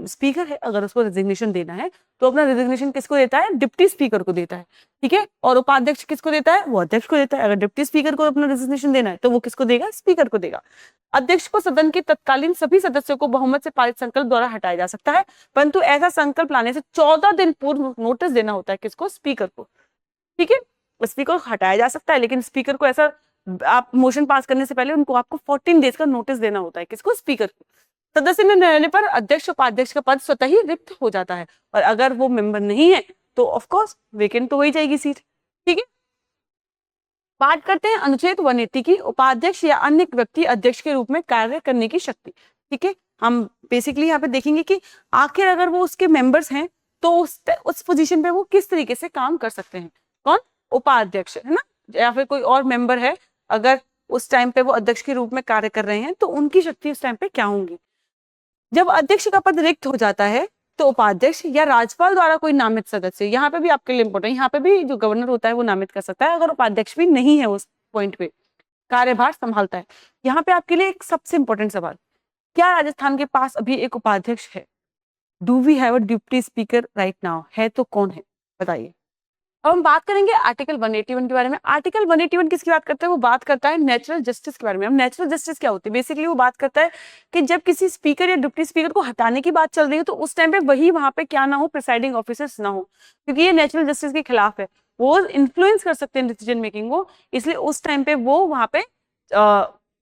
स्पीकर है अगर उसको रेजिग्नेशन देना है तो अपना रेजिग्नेशन किसको देता है? डिप्टी स्पीकर को देता है। ठीक है, और उपाध्यक्ष किसको देता है? वो अध्यक्ष को देता है। अगर डिप्टी स्पीकर को अपना रेजिग्नेशन देना है तो वो किसको देगा? स्पीकर को देगा। अध्यक्ष को सदन के तत्कालीन सभी सदस्यों को बहुमत से पारित संकल्प द्वारा हटाया जा सकता है, परंतु ऐसा संकल्प लाने से 14 दिन पूर्व नोटिस देना होता है। किसको? स्पीकर को। ठीक है, स्पीकर को हटाया जा सकता है लेकिन स्पीकर को ऐसा, आप मोशन पास करने से पहले उनको आपको 14 डेज का नोटिस देना होता है। किसको? स्पीकर को। सदस्य न रहने पर अध्यक्ष उपाध्यक्ष का पद स्वतः ही रिक्त हो जाता है, और अगर वो मेंबर नहीं है तो ऑफ कोर्स वेकेंट तो हो ही जाएगी सीट। ठीक है, बात करते हैं अनुच्छेद 180 की, उपाध्यक्ष या अन्य व्यक्ति अध्यक्ष के रूप में कार्य करने की शक्ति। ठीक है, हम बेसिकली यहाँ पे देखेंगे कि आखिर अगर वो उसके मेंबर्स हैं तो उस पोजीशन पे वो किस तरीके से काम कर सकते हैं। कौन? उपाध्यक्ष, है ना, या फिर कोई और मेंबर है, अगर उस टाइम पे वो अध्यक्ष के रूप में कार्य कर रहे हैं, तो उनकी शक्ति उस टाइम पे क्या होंगी। जब अध्यक्ष का पद रिक्त हो जाता है तो उपाध्यक्ष या राज्यपाल द्वारा कोई नामित सदस्य, यहाँ पे भी आपके लिए इंपॉर्टेंट, यहाँ पे भी जो गवर्नर होता है वो नामित कर सकता है, अगर उपाध्यक्ष भी नहीं है उस पॉइंट पे, कार्यभार संभालता है। यहाँ पे आपके लिए एक सबसे इंपॉर्टेंट सवाल, क्या राजस्थान के पास अभी एक उपाध्यक्ष है? Do we have a deputy speaker right now? है तो कौन है, बताइए। अब हम बात करेंगे आर्टिकल 181 के बारे में। आर्टिकल 181 किसकी बात करता है? वो बात करता है नेचुरल जस्टिस के बारे में। अब नेचुरल जस्टिस क्या होती है? बेसिकली वो बात करता है कि जब किसी स्पीकर या डिप्टी स्पीकर को हटाने की बात चल रही है तो उस टाइम पे वही वहां पे क्या ना हो, प्रिसाइडिंग ऑफिसर्स ना हो, क्योंकि ये नेचुरल जस्टिस के खिलाफ है। वो इन्फ्लुएंस कर सकते हैं डिसीजन मेकिंग को, इसलिए उस टाइम पे वो वहां पे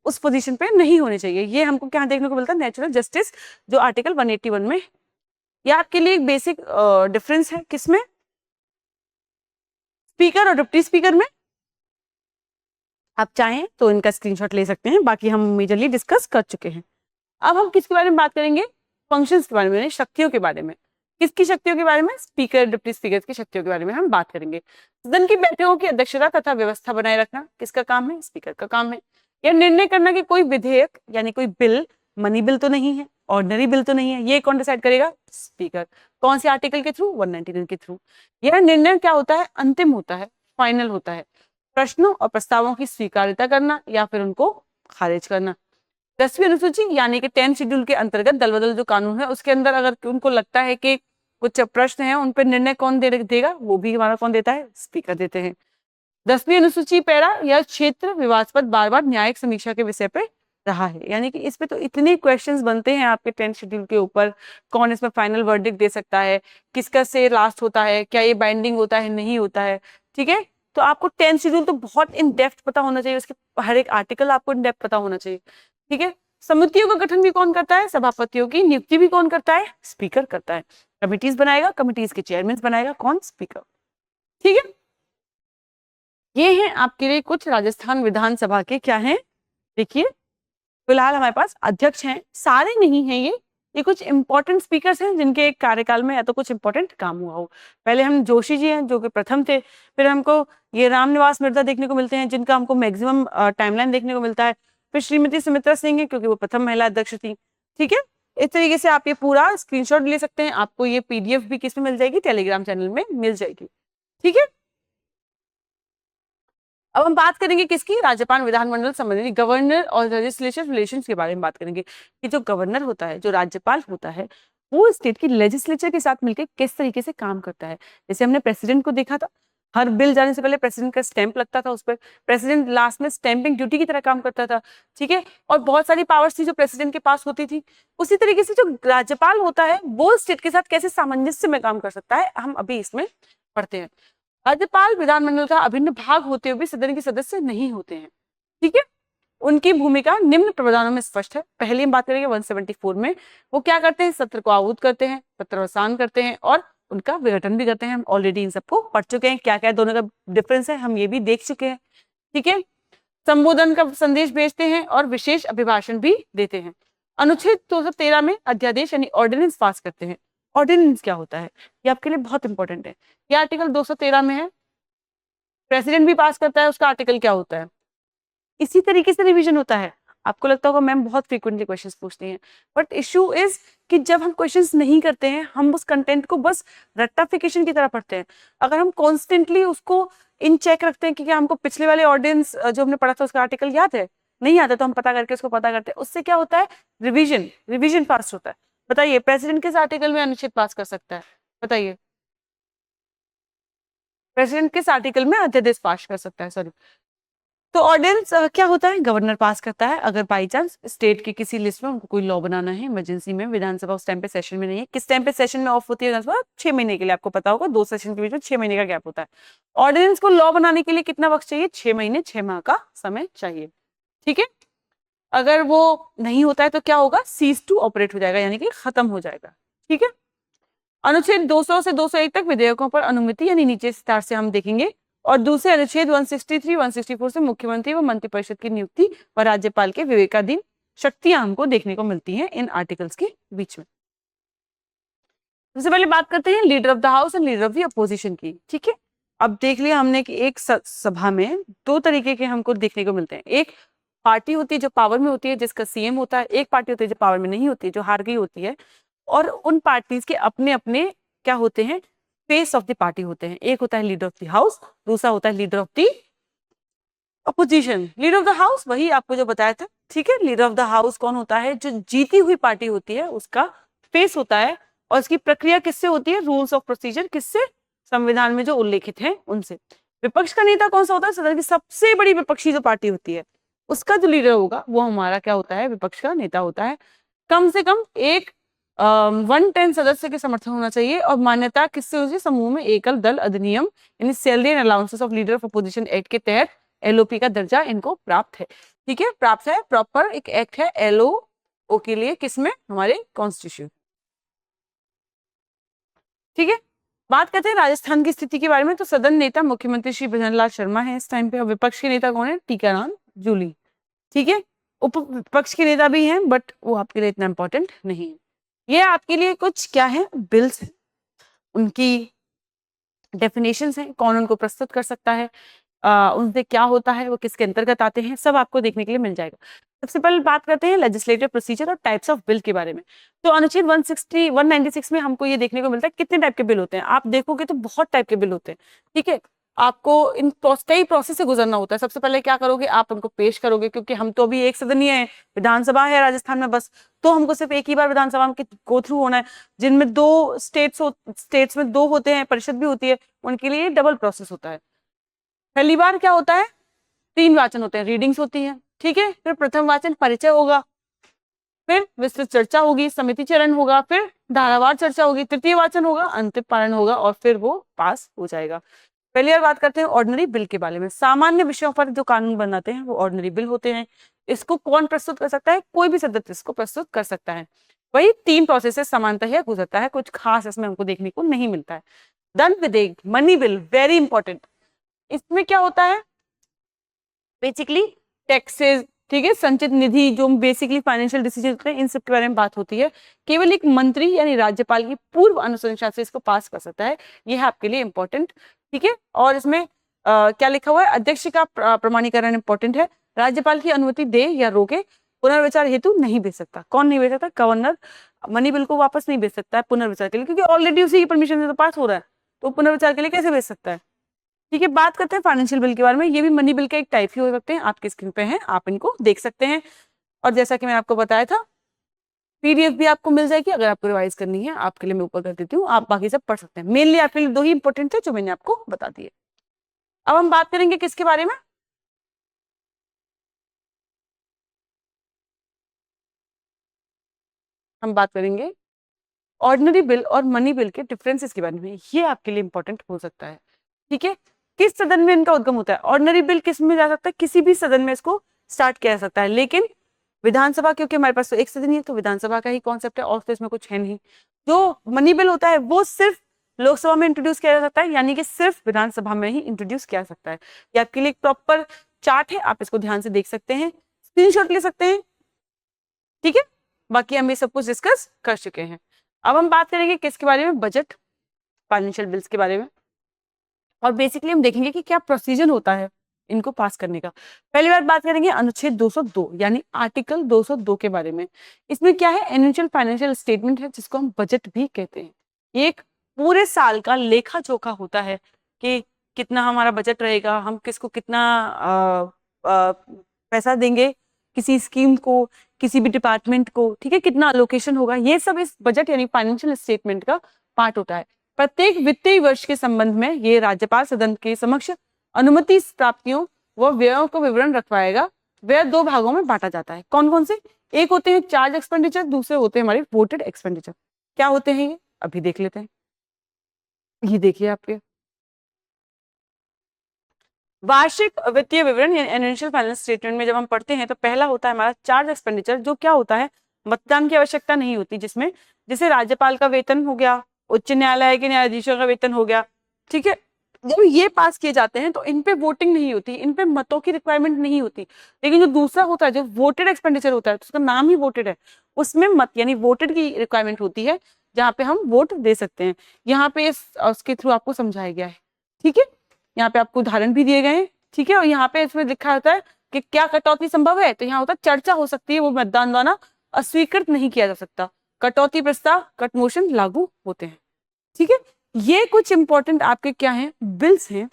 उस पोजीशन पे नहीं होने चाहिए। ये हमको क्या देखने को मिलता है? नेचुरल जस्टिस, जो आर्टिकल 181 में। ये आपके लिए एक बेसिक डिफरेंस है, किसमें? स्पीकर और डिप्टी स्पीकर में। आप चाहें तो इनका स्क्रीनशॉट ले सकते हैं, बाकी हम मेजरली डिस्कस कर चुके हैं। अब हम किसके बारे में बात करेंगे? फंक्शंस के बारे में, शक्तियों के बारे में। किसकी शक्तियों के बारे में? स्पीकर डिप्टी स्पीकर की शक्तियों के बारे में हम बात करेंगे। सदन की बैठकों की अध्यक्षता तथा व्यवस्था बनाए रखना किसका काम है? स्पीकर का काम है। यह निर्णय करना कि कोई विधेयक यानी कोई बिल, मनी बिल तो नहीं है, ऑर्डिनरी बिल तो नहीं है, ये कौन डिसाइड करेगा? स्पीकर। कौन से आर्टिकल के थ्रू? 199 के थ्रू। यह निर्णय क्या होता है? अंतिम होता है, फाइनल होता है। प्रश्नों और प्रस्तावों की स्वीकार्यता करना या फिर उनको खारिज करना। 10वीं अनुसूची यानी कि 10 शेड्यूल के अंतर्गत दल बदल जो कानून है उसके अंदर अगर उनको लगता है कि कुछ प्रश्न है, उन पर निर्णय कौन देगा? वो भी हमारा कौन देता है? स्पीकर देते हैं। 10वीं अनुसूची पैरा या क्षेत्र विवादास्पद बार बार न्यायिक समीक्षा के विषय पे रहा है, यानी कि इस पे तो इतने क्वेश्चंस बनते हैं आपके 10 शेड्यूल के ऊपर। कौन इसमें फाइनल वर्डिक्ट दे सकता है? किसका से लास्ट होता है? क्या ये बाइंडिंग होता है, नहीं होता है? ठीक है, तो आपको 10 शेड्यूल तो बहुत इन डेप्थ पता होना चाहिए, उसके हर एक आर्टिकल आपको इन डेप्थ पता होना चाहिए। ठीक है, समितियों का गठन भी कौन करता है? सभापतियों की नियुक्ति भी कौन करता है? स्पीकर करता है। कमिटीज बनाएगा, कमिटीज के चेयरमैन बनाएगा कौन? स्पीकर। ठीक है, ये हैं आपके लिए कुछ राजस्थान विधानसभा के क्या हैं, देखिए। फिलहाल हमारे पास अध्यक्ष हैं, सारे नहीं हैं ये कुछ इंपॉर्टेंट स्पीकर्स हैं जिनके एक कार्यकाल में या तो कुछ इंपॉर्टेंट काम हुआ हो। पहले हम जोशी जी हैं जो कि प्रथम थे, फिर हमको ये रामनिवास मिर्जा देखने को मिलते हैं जिनका हमको मैक्सिमम टाइमलाइन देखने को मिलता है, फिर श्रीमती सुमित्रा सिंह है क्योंकि वो प्रथम महिला अध्यक्ष थी। ठीक है, इस तरीके से आप ये पूरा स्क्रीनशॉट ले सकते हैं, आपको ये PDF भी किसमें मिल जाएगी? टेलीग्राम चैनल में मिल जाएगी। ठीक है, अब हम बात करेंगे किसकी? राज्यपाल विधानमंडल संबंधी गवर्नर और लेजिस्लेटिव रिलेशंस के बारे में बात करेंगे कि जो गवर्नर होता है, जो राज्यपाल होता है, वो स्टेट की लेजिस्लेचर के साथ मिलकर किस तरीके से काम करता है। जैसे हमने प्रेसिडेंट को देखा था, हर बिल जाने से पहले प्रेसिडेंट का स्टैंप लगता था उस पर, प्रेसिडेंट लास्ट में स्टैंपिंग ड्यूटी की तरह काम करता था। ठीक है, और बहुत सारी पावर्स थी जो प्रेसिडेंट के पास होती थी। उसी तरीके से जो राज्यपाल होता है वो स्टेट के साथ कैसे सामंजस्य में काम कर सकता है, हम अभी इसमें पढ़ते हैं। राज्यपाल विधानमंडल का अभिन्न भाग होते हुए सदन के सदस्य नहीं होते हैं। ठीक है, उनकी भूमिका निम्न प्रावधानों में स्पष्ट है। पहले हम बात करेंगे 174 में, वो क्या करते हैं? सत्र को आहूत करते हैं, पत्रावसान करते हैं और उनका विघटन भी करते हैं। हम ऑलरेडी इन सबको पढ़ चुके हैं, क्या क्या दोनों का डिफरेंस है हम ये भी देख चुके हैं। ठीक है, संबोधन का संदेश भेजते हैं और विशेष अभिभाषण भी देते हैं। अनुच्छेद 213 में अध्यादेश यानी ऑर्डिनेंस पास करते हैं। ऑर्डिनेंस क्या होता है ये आपके लिए बहुत इंपॉर्टेंट है। ये आर्टिकल 213 में है, प्रेसिडेंट भी पास करता है, उसका आर्टिकल क्या होता है? इसी तरीके से रिवीजन होता है। आपको लगता होगा मैम बहुत फ्रीक्वेंटली क्वेश्चंस पूछती हैं, बट इशू इज कि जब हम क्वेश्चंस नहीं करते हैं, हम उस कंटेंट को बस रट्टाफिकेशन की तरह पढ़ते हैं। अगर हम कॉन्स्टेंटली उसको इन चेक रखते हैं कि क्या हमको पिछले वाले ऑर्डिनेंस जो हमने पढ़ा था उसका आर्टिकल याद है, नहीं आता तो हम पता करके उसको पता करते हैं, उससे क्या होता है? रिविजन फास्ट होता है। बताइए प्रेसिडेंट किस आर्टिकल में अनुच्छेद पास कर सकता है? बताइए, प्रेसिडेंट किस आर्टिकल में अध्यादेश पास कर सकता है? सॉरी, तो ऑर्डिनेंस क्या होता है? गवर्नर पास करता है अगर बाई चांस स्टेट की किसी लिस्ट में उनको कोई लॉ बनाना है इमरजेंसी में, विधानसभा उस टाइम पे सेशन में नहीं है। किस टाइम पे सेशन में ऑफ होती है विधानसभा? 6 महीने के लिए, आपको पता होगा 2 सेशन के बीच में 6 महीने का गैप होता है। ऑर्डिनेंस को लॉ बनाने के लिए कितना वक्त चाहिए? 6 महीने 6 माह का समय चाहिए। ठीक है, अगर वो नहीं होता है तो क्या होगा? सीज टू ऑपरेट हो जाएगा, यानी कि खत्म हो जाएगा। ठीक है, अनुच्छेद 200 से 201 तक विधेयकों पर अनुमति यानी नीचे विस्तार से हम देखेंगे, और दूसरे अनुच्छेद 163 164 से मुख्यमंत्री व मंत्रिपरिषद की नियुक्ति व राज्यपाल के विवेकाधीन शक्तियां हमको देखने को मिलती हैं इन आर्टिकल्स के बीच में। सबसे पहले बात करते हैं leader of the house and leader of the opposition की। ठीक है, अब देख लिया हमने कि एक सभा में 2 तरीके के हमको देखने को मिलते हैं, एक पार्टी होती है जो पावर में होती है, जिसका सीएम होता है, एक पार्टी होती है जो पावर में नहीं होती है, जो हार गई होती है, और उन पार्टीज के अपने अपने क्या होते हैं, फेस ऑफ द पार्टी होते हैं। एक होता है लीडर ऑफ द हाउस, दूसरा होता है leader of the opposition. Leader of the house वही आपको जो बताया था, ठीक है। लीडर ऑफ द हाउस कौन होता है, जो जीती हुई पार्टी होती है उसका फेस होता है, और इसकी प्रक्रिया किससे होती है, रूल्स ऑफ प्रोसीजर किससे, संविधान में जो उल्लेखित है उनसे। विपक्ष का नेता कौन सा होता है, सदन की सबसे बड़ी विपक्षी जो पार्टी होती है उसका जो लीडर होगा वो हमारा क्या होता है, विपक्ष का नेता होता है। कम से कम एक 110 सदस्य के समर्थन होना चाहिए, और मान्यता किससे होती है, समूह में एकल दल अधिनियम यानी salary and allowances of leader of opposition act के तहत एलओपी का दर्जा इनको प्राप्त है। ठीक है, प्राप्त है, प्रॉपर एक एक्ट है एलओ के लिए, किसमें, हमारे कॉन्स्टिट्यूशन। ठीक है, बात करते हैं राजस्थान की स्थिति के बारे में। तो सदन नेता मुख्यमंत्री श्री भजनलाल शर्मा है इस टाइम पे, और विपक्ष के नेता कौन है, टीकाराम जूली। ठीक है, उप विपक्ष के नेता भी हैं, बट वो आपके लिए इतना इंपॉर्टेंट नहीं है। ये आपके लिए कुछ क्या है, बिल्स है, उनकी डेफिनेशंस हैं, कौन उनको प्रस्तुत कर सकता है, उनसे क्या होता है, वो किसके अंतर्गत आते हैं, सब आपको देखने के लिए मिल जाएगा। सबसे पहले बात करते हैं लेजिस्लेटिव प्रोसीजर और टाइप्स ऑफ बिल के बारे में। तो अनुच्छेद 196 में हमको ये देखने को मिलता है कितने टाइप के बिल होते हैं। आप देखोगे तो बहुत टाइप के बिल होते हैं। ठीक है, आपको इन कई प्रोसेस से गुजरना होता है। सबसे पहले क्या करोगे, आप उनको पेश करोगे, क्योंकि हम तो अभी एक सदनीय है, विधानसभा है राजस्थान में बस, तो हमको सिर्फ एक ही बार विधानसभा में गो थ्रू होना है, जिनमें दो स्टेट्स में दो होते हैं, परिषद भी होती है, उनके लिए डबल प्रोसेस होता है। पहली बार क्या होता है, 3 वाचन होते हैं, रीडिंग्स होती है। ठीक है, फिर प्रथम वाचन परिचय होगा, फिर विस्तृत चर्चा होगी, समिति चरण होगा, फिर धारावार चर्चा होगी, तृतीय वाचन होगा, अंतिम पारण होगा, और फिर वो पास हो जाएगा। पहली बार बात करते हैं ऑर्डिनरी बिल के बारे में। सामान्य विषयों पर जो कानून बनाते हैं वो ऑर्डिनरी बिल होते हैं। इसको कौन प्रस्तुत कर सकता है, कोई भी सदस्य इसको प्रस्तुत कर सकता है। वही 3 प्रोसेस से समानतः गुजरता है, कुछ खास इसमें हमको देखने को नहीं मिलता है। दंड विधेयक, मनी बिल, वेरी इंपॉर्टेंट। इसमें क्या होता है, बेसिकली टैक्सेस, ठीक है, संचित निधि, जो बेसिकली फाइनेंशियल डिसीजन होते हैं, इन सब के बारे में बात होती है। केवल एक मंत्री यानी राज्यपाल की पूर्व अनुशंसा से इसको पास कर सकता है, यह है आपके लिए इंपॉर्टेंट। ठीक है, और इसमें क्या लिखा हुआ है, अध्यक्ष का प्रमाणीकरण इंपॉर्टेंट है। राज्यपाल की अनुमति दे या रोके पुनर्विचार हेतु नहीं भेज सकता। कौन नहीं भेज सकता, गवर्नर मनी बिल को वापस नहीं भेज सकता है पुनर्विचार के लिए, क्योंकि ऑलरेडी उसी की परमिशन से तो पास हो रहा है, तो पुनर्विचार के लिए कैसे भेज सकता है। ठीक है, बात करते हैं फाइनेंशियल बिल के बारे में। ये भी मनी बिल के एक टाइप ही हो सकते हैं, आपके स्क्रीन पे हैं, आप इनको देख सकते हैं। और जैसा कि मैंने आपको बताया था, पीडीएफ भी आपको मिल जाएगी, अगर आपको रिवाइज करनी है आपके लिए मैं ऊपर कर देती हूँ, आप बाकी सब पढ़ सकते हैं। मेनली आपके लिए 2 ही इंपॉर्टेंट थे जो मैंने आपको बता दिए। अब हम बात करेंगे किसके बारे में, हम बात करेंगे ऑर्डिनरी बिल और मनी बिल के डिफरेंसेस के बारे में। ये आपके लिए इंपॉर्टेंट हो सकता है। ठीक है, किस सदन में इनका उद्गम होता है, ऑर्डिनरी बिल किस में जा सकता है, किसी भी सदन में इसको स्टार्ट किया जा सकता है, लेकिन विधानसभा, क्योंकि हमारे पास तो एक सदन ही है, तो विधानसभा का ही कॉन्सेप्ट है, और तो इसमें कुछ है नहीं। जो मनी बिल होता है वो सिर्फ लोकसभा में इंट्रोड्यूस किया जा सकता है, यानी कि सिर्फ विधानसभा में ही इंट्रोड्यूस किया जा सकता है। ये आपके लिए एक प्रॉपर चार्ट है, आप इसको ध्यान से देख सकते हैं, स्क्रीनशॉट ले सकते हैं। ठीक है, बाकी हम ये सब कुछ डिस्कस कर चुके हैं। अब हम बात करेंगे किसके बारे में, बजट, फाइनेंशियल बिल्स के बारे में, और बेसिकली हम देखेंगे कि क्या प्रोसीजर होता है इनको पास करने का। पहली बार बात करेंगे अनुच्छेद 202 यानी आर्टिकल 202 के बारे में। इसमें क्या है, एनुअल फाइनेंशियल स्टेटमेंट है, जिसको हम बजट भी कहते हैं। एक पूरे साल का लेखा जोखा होता है कि कितना हमारा बजट रहेगा, हम किसको कितना पैसा देंगे, किसी स्कीम को, किसी भी डिपार्टमेंट को, ठीक है, कितना अलोकेशन होगा, ये सब इस बजट यानी फाइनेंशियल स्टेटमेंट का पार्ट होता है। प्रत्येक वित्तीय वर्ष के संबंध में ये राज्यपाल सदन के समक्ष अनुमति प्राप्तियों व व्ययों को विवरण रखवाएगा। व्यय 2 भागों में बांटा जाता है। कौन कौन से, एक होते हैं चार्ज एक्सपेंडिचर, दूसरे होते हैं हमारे वोटेड एक्सपेंडिचर। क्या होते हैं ये अभी देख लेते हैं। ये देखिए आपके वार्षिक वित्तीय विवरण यानी एनुअल फाइनेंस स्टेटमेंट में जब हम पढ़ते हैं तो पहला होता है हमारा चार्ज एक्सपेंडिचर, जो क्या होता है, मतदान की आवश्यकता नहीं होती, जिसमें जैसे राज्यपाल का वेतन हो गया, उच्च न्यायालय के न्यायाधीशों का वेतन हो गया। ठीक है, जब ये पास किए जाते हैं तो इन पे वोटिंग नहीं होती, इन पे मतों की रिक्वायरमेंट नहीं होती। लेकिन जो दूसरा होता है, जो वोटेड एक्सपेंडिचर होता है, तो उसका नाम ही वोटेड है, उसमें मत यानी वोटेड की रिक्वायरमेंट होती है, जहाँ पे हम वोट दे सकते हैं। यहाँ पे उसके थ्रू आपको समझाया गया है। ठीक है, यहाँ पे आपको उदाहरण भी दिए गए हैं। ठीक है, और यहाँ पे इसमें लिखा होता है कि क्या कटौती संभव है, तो यहाँ होता है चर्चा हो सकती है, वो मतदान द्वारा अस्वीकृत नहीं किया जा सकता। कटौती प्रस्ताव, कट मोशन लागू होते हैं। ठीक है, ये कुछ इंपॉर्टेंट आपके क्या हैं, बिल्स हैं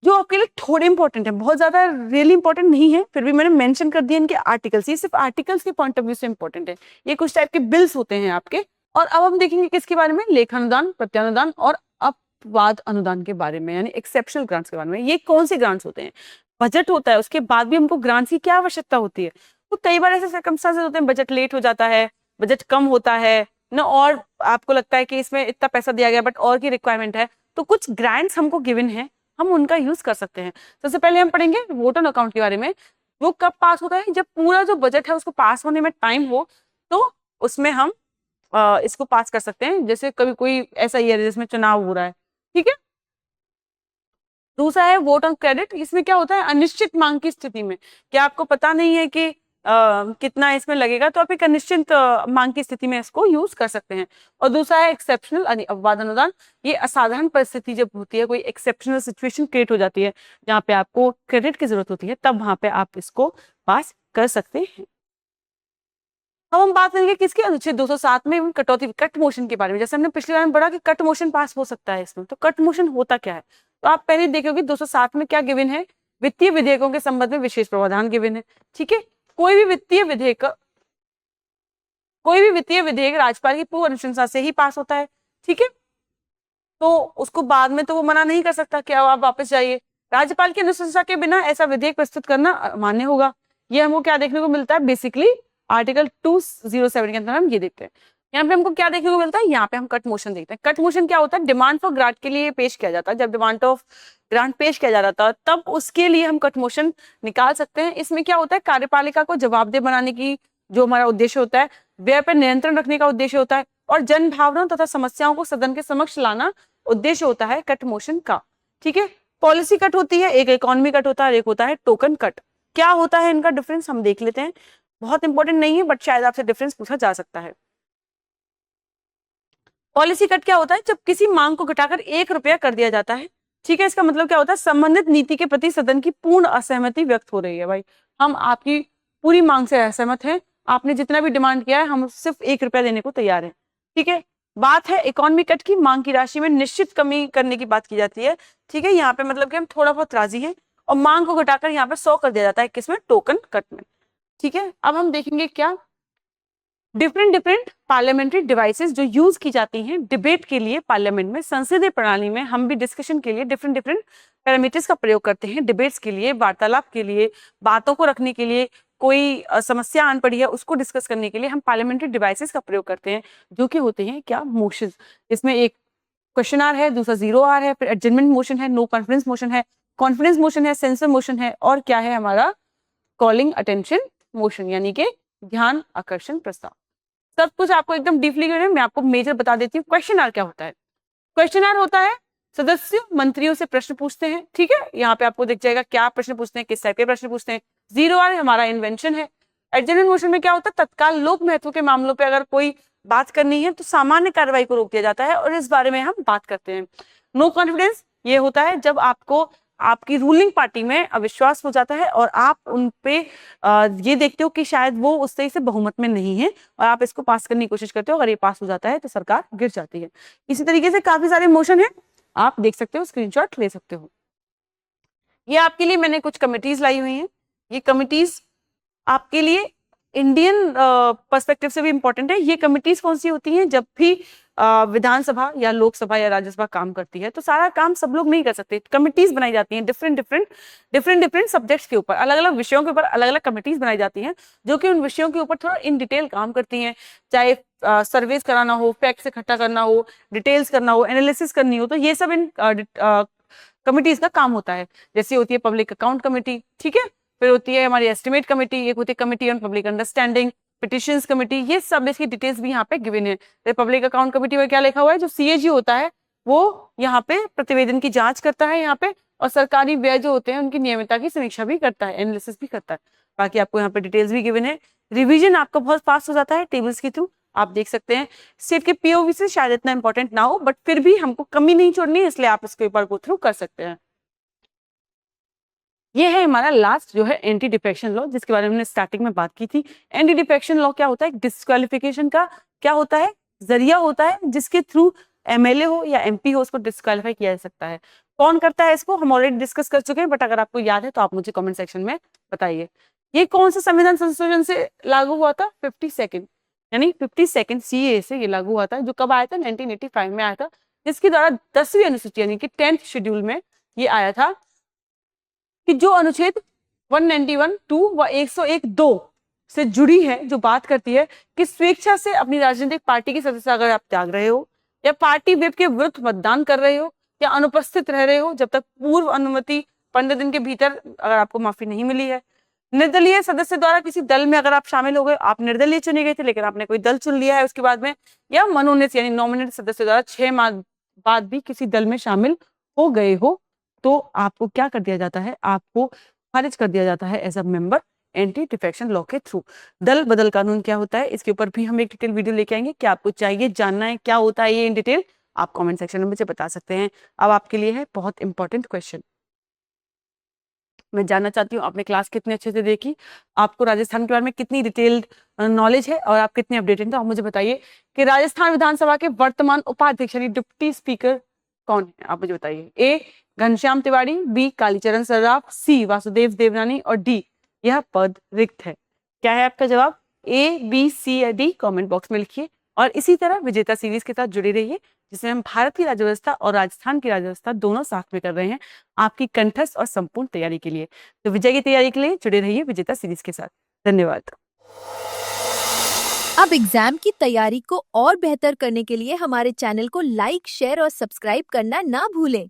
जो आपके लिए थोड़े इंपॉर्टेंट है, बहुत ज्यादा रियली इंपॉर्टेंट नहीं है, फिर भी मैंने मेंशन कर दिया इनके आर्टिकल्स। ये सिर्फ आर्टिकल्स के पॉइंट ऑफ व्यू से इंपॉर्टेंट है। ये कुछ टाइप के बिल्स होते हैं आपके। और अब हम देखेंगे किसके बारे में, लेखानुदान, प्रत्यानुदान और अपवाद अनुदान के बारे में, यानी एक्सेप्शनल ग्रांट्स के बारे में। ये कौन से ग्रांट्स होते हैं, बजट होता है उसके बाद भी हमको ग्रांट्स की क्या आवश्यकता होती है। तो कई बार ऐसे सर्कमस्टांसेस होते हैं, बजट लेट हो जाता है, बजट कम होता है ना, और आपको लगता है कि इसमें इतना पैसा दिया गया बट और की रिक्वायरमेंट है, तो कुछ ग्रांट्स हमको गिवन है, हम उनका यूज कर सकते हैं। सबसे पहले हम पढ़ेंगे वोट ऑन अकाउंट के बारे में। वो कब पास होता है, जब पूरा जो बजट है उसको पास होने में टाइम हो, तो उसमें हम इसको पास कर सकते हैं। जैसे कभी कोई ऐसा ईयर है जिसमें चुनाव हो रहा है, ठीक है। दूसरा है वोट ऑन क्रेडिट। इसमें क्या होता है, अनिश्चित मांग की स्थिति में, क्या आपको पता नहीं है कि कितना इसमें लगेगा, तो आप एक अनिश्चित मांग की स्थिति में इसको यूज कर सकते हैं। और दूसरा है एक्सेप्शनल अपवाद अनुदान। ये असाधारण परिस्थिति जब होती है, कोई एक्सेप्शनल सिचुएशन क्रिएट हो जाती है जहाँ पे आपको क्रेडिट की जरूरत होती है, तब वहां पे आप इसको पास कर सकते हैं। अब हम बात करेंगे किसके, अनुच्छेद 207 में कटौती, कट मोशन के बारे में। जैसे हमने पिछली बार में पढ़ा कि कट मोशन पास हो सकता है इसमें, तो कट मोशन होता क्या है, तो आप पहले देखोगे 207 में क्या गिवन है, वित्तीय विधेयकों के संबंध में विशेष प्रावधान गिवन है। ठीक है, कोई भी वित्तीय विधेयक राज्यपाल की पूर्व अनुशंसा से ही पास होता है। ठीक है, तो उसको बाद में तो वो मना नहीं कर सकता कि आप वापस जाइए। राज्यपाल की अनुशंसा के बिना ऐसा विधेयक प्रस्तुत करना अमान्य होगा। ये हमको क्या देखने को मिलता है, बेसिकली आर्टिकल 207 के अंदर हम ये देखते हैं। यहाँ पे हमको क्या देखने को मिलता है, यहाँ पे हम कट मोशन देखते हैं। कट मोशन क्या होता है, डिमांड फॉर ग्रांट के लिए पेश किया जाता है। जब डिमांड ऑफ ग्रांट पेश किया जा रहा था, तब उसके लिए हम कट मोशन निकाल सकते हैं। इसमें क्या होता है, कार्यपालिका को जवाबदेह बनाने की जो हमारा उद्देश्य होता है, व्यय पर नियंत्रण रखने का उद्देश्य होता है, और जन भावना तथा समस्याओं को सदन के समक्ष लाना उद्देश्य होता है कट मोशन का। ठीक है, पॉलिसी कट होती है, एक इकोनॉमी कट होता है, एक होता है टोकन कट। क्या होता है इनका डिफरेंस हम देख लेते हैं। बहुत इंपॉर्टेंट नहीं है, बट शायद आपसे डिफरेंस पूछा जा सकता है। पॉलिसी कट क्या होता है, जब किसी मांग को घटाकर 1 रुपया कर दिया जाता है। ठीक है, इसका मतलब क्या होता है, संबंधित नीति के प्रति सदन की पूर्ण असहमति व्यक्त हो रही है। भाई, हम आपकी पूरी मांग से असहमत हैं, आपने जितना भी डिमांड किया है, हम सिर्फ 1 रुपया देने को तैयार हैं। ठीक है, बात है इकोनॉमी कट की, मांग की राशि में निश्चित कमी करने की बात की जाती है। ठीक है, यहाँ पे मतलब कि हम थोड़ा बहुत राजी हैं, और मांग को घटाकर यहाँ पे 100 कर दिया जाता है, किसमें, टोकन कट में। ठीक है, अब हम देखेंगे क्या, डिफरेंट पार्लियामेंट्री डिवाइसेस जो यूज की जाती हैं डिबेट के लिए पार्लियामेंट में, संसदीय प्रणाली में हम भी डिस्कशन के लिए डिफरेंट पैरामीटर्स का प्रयोग करते हैं। डिबेट्स के लिए, वार्तालाप के लिए, बातों को रखने के लिए, कोई समस्या आन पड़ी है उसको डिस्कस करने के लिए हम पार्लियामेंट्री डिवाइसेस का प्रयोग करते हैं, जो कि होते हैं क्या, मोशंस। इसमें एक क्वेश्चन आर है, दूसरा 0 आर है, फिर एडजमेंट मोशन है, नो कॉन्फिडेंस मोशन है, कॉन्फिडेंस मोशन है, सेंसर मोशन है, और क्या है हमारा, कॉलिंग अटेंशन मोशन, यानी कि ध्यान आकर्षण प्रस्ताव। सब कुछ आपको एकदम डीपली क्लियर है, मैं आपको मेजर बता देती हूँ। क्वेश्चन आर क्या होता है, क्वेश्चन आर होता है सदस्य मंत्रियों से प्रश्न पूछते हैं। ठीक है, यहाँ पे आपको दिख जाएगा क्या प्रश्न पूछते हैं, किस टाइप के प्रश्न पूछते हैं। 0 आर हमारा इन्वेंशन है। एडजमेंट मोशन में क्या होता है, तत्काल लोक महत्व के मामलों पे अगर कोई बात करनी है तो सामान्य कार्रवाई को रोक दिया जाता है, और इस बारे में हम बात करते हैं। नो कॉन्फिडेंस ये होता है जब आपको आपकी रूलिंग पार्टी में अविश्वास हो जाता है, और आप उन पे ये देखते हो कि शायद वो उस सही से बहुमत में नहीं है, और आप इसको पास करने की कोशिश करते हो। अगर ये पास हो जाता है तो सरकार गिर जाती है। इसी तरीके से काफी सारे मोशन है, आप देख सकते हो, स्क्रीनशॉट ले सकते हो। ये आपके लिए मैंने कुछ कमिटीज लाई हुई हैं। ये कमिटीज आपके लिए इंडियन पर्सपेक्टिव से भी इंपॉर्टेंट है। ये कमिटीज कौन सी होती हैं, जब भी विधानसभा या लोकसभा या राज्यसभा काम करती है, तो सारा काम सब लोग नहीं कर सकते, कमिटीज बनाई जाती हैं डिफरेंट सब्जेक्ट्स के ऊपर, अलग अलग विषयों के ऊपर अलग अलग कमिटीज बनाई जाती हैं, जो कि उन विषयों के ऊपर थोड़ा इन डिटेल काम करती हैं। चाहे सर्वेस कराना हो, फैक्ट्स इकट्ठा करना हो, डिटेल्स करना हो, एनालिसिस करनी हो, तो ये सब इन कमिटीज का काम होता है। जैसे होती है पब्लिक अकाउंट कमेटी, ठीक है, फिर होती है हमारी एस्टिमेट कमेटी, एक होती है committee on public understanding, petitions committee, ये सब इसकी डिटेल्स भी यहाँ पे गिवन है। पब्लिक अकाउंट कमेटी में क्या लिखा हुआ है, जो सीएजी होता है वो यहाँ पे प्रतिवेदन की जांच करता है यहाँ पे, और सरकारी व्यय जो होते हैं उनकी नियमितता की समीक्षा भी करता है, एनालिसिस भी करता है। बाकी आपको यहाँ पे डिटेल्स भी गिवन है। रिवीजन आपका बहुत फास्ट हो जाता है टेबल्स के थ्रू, आप देख सकते हैं। स्टेट के पीओवी से शायद इतना इंपॉर्टेंट ना हो, बट फिर भी हमको कमी नहीं छोड़नी है, इसलिए आप इसके ऊपर गो थ्रू कर सकते हैं। ये है हमारा लास्ट जो है एंटी डिफेक्शन लॉ, जिसके बारे में हमने स्टार्टिंग में बात की थी। एंटी डिफेक्शन लॉ क्या होता है? डिस्क्वालिफिकेशन का क्या होता है? जरिया होता है जिसके थ्रू एमएलए हो या एमपी हो उसको डिस्क्वालीफाई किया जा सकता है। कौन करता है इसको? हम ऑलरेडी डिस्कस कर चुके हैं, बट अगर आपको याद है तो आप मुझे कमेंट सेक्शन में बताइए। ये कौन सा संविधान संशोधन से लागू हुआ था? 52nd, यानी 52nd सीए से ये लागू हुआ था, जो कब आया था? 1985 में आया था, जिसके द्वारा 10वीं अनुसूची यानी कि 10th शेड्यूल में ये आया था कि जो अनुच्छेद 191(2) व 101(2) से जुड़ी है, जो बात करती है कि स्वेच्छा से अपनी राजनीतिक पार्टी की सदस्यता अगर आप त्याग रहे हो या पार्टी व्हिप के विरुद्ध मतदान कर रहे हो या अनुपस्थित रह रहे हो जब तक पूर्व अनुमति 15 दिन के भीतर अगर आपको माफी नहीं मिली है, निर्दलीय सदस्य द्वारा किसी दल में अगर आप शामिल हो गए, आप निर्दलीय चुने गए थे लेकिन आपने कोई दल चुन लिया है उसके बाद में, या मनोनीत यानी नॉमिनेट सदस्य द्वारा 6 माह बाद भी किसी दल में शामिल हो गए हो, तो आपको क्या कर दिया जाता है? आपको खारिज कर दिया जाता है as a member anti defection law के थ्रू। दल बदल कानून क्या होता है, इसके ऊपर भी हम एक डिटेल वीडियो लेके आएंगे। क्या आपको चाहिए जानना है क्या होता है ये इन डिटेल? आप कमेंट सेक्शन में मुझे बता सकते हैं। अब आपके लिए है बहुत इंपॉर्टेंट क्वेश्चन। मैं जानना चाहती हूँ आपने क्लास कितने अच्छे से देखी, आपको राजस्थान के बारे में कितनी डिटेल्ड नॉलेज है और आप कितने अपडेटेड हैं। तो आप मुझे बताइए कि राजस्थान विधानसभा के वर्तमान उपाध्यक्ष यानी डिप्टी स्पीकर कौन है? आप मुझे बताइए। ए घनश्याम तिवारी, बी कालीचरण सर्राफ, सी वासुदेव देवनानी और डी यह पद रिक्त है। क्या है आपका जवाब? ए, बी, सी या डी? कमेंट बॉक्स में लिखिए। और इसी तरह विजेता सीरीज के साथ जुड़े रहिए, जिसमें हम भारत की राज्य व्यवस्था और राजस्थान की राज्य व्यवस्था दोनों साथ में कर रहे हैं आपकी कंठस्थ और संपूर्ण तैयारी के लिए। तो विजय की तैयारी के लिए जुड़े रहिए विजेता सीरीज के साथ। धन्यवाद। अब एग्जाम की तैयारी को और बेहतर करने के लिए हमारे चैनल को लाइक, शेयर और सब्सक्राइब करना ना भूलें।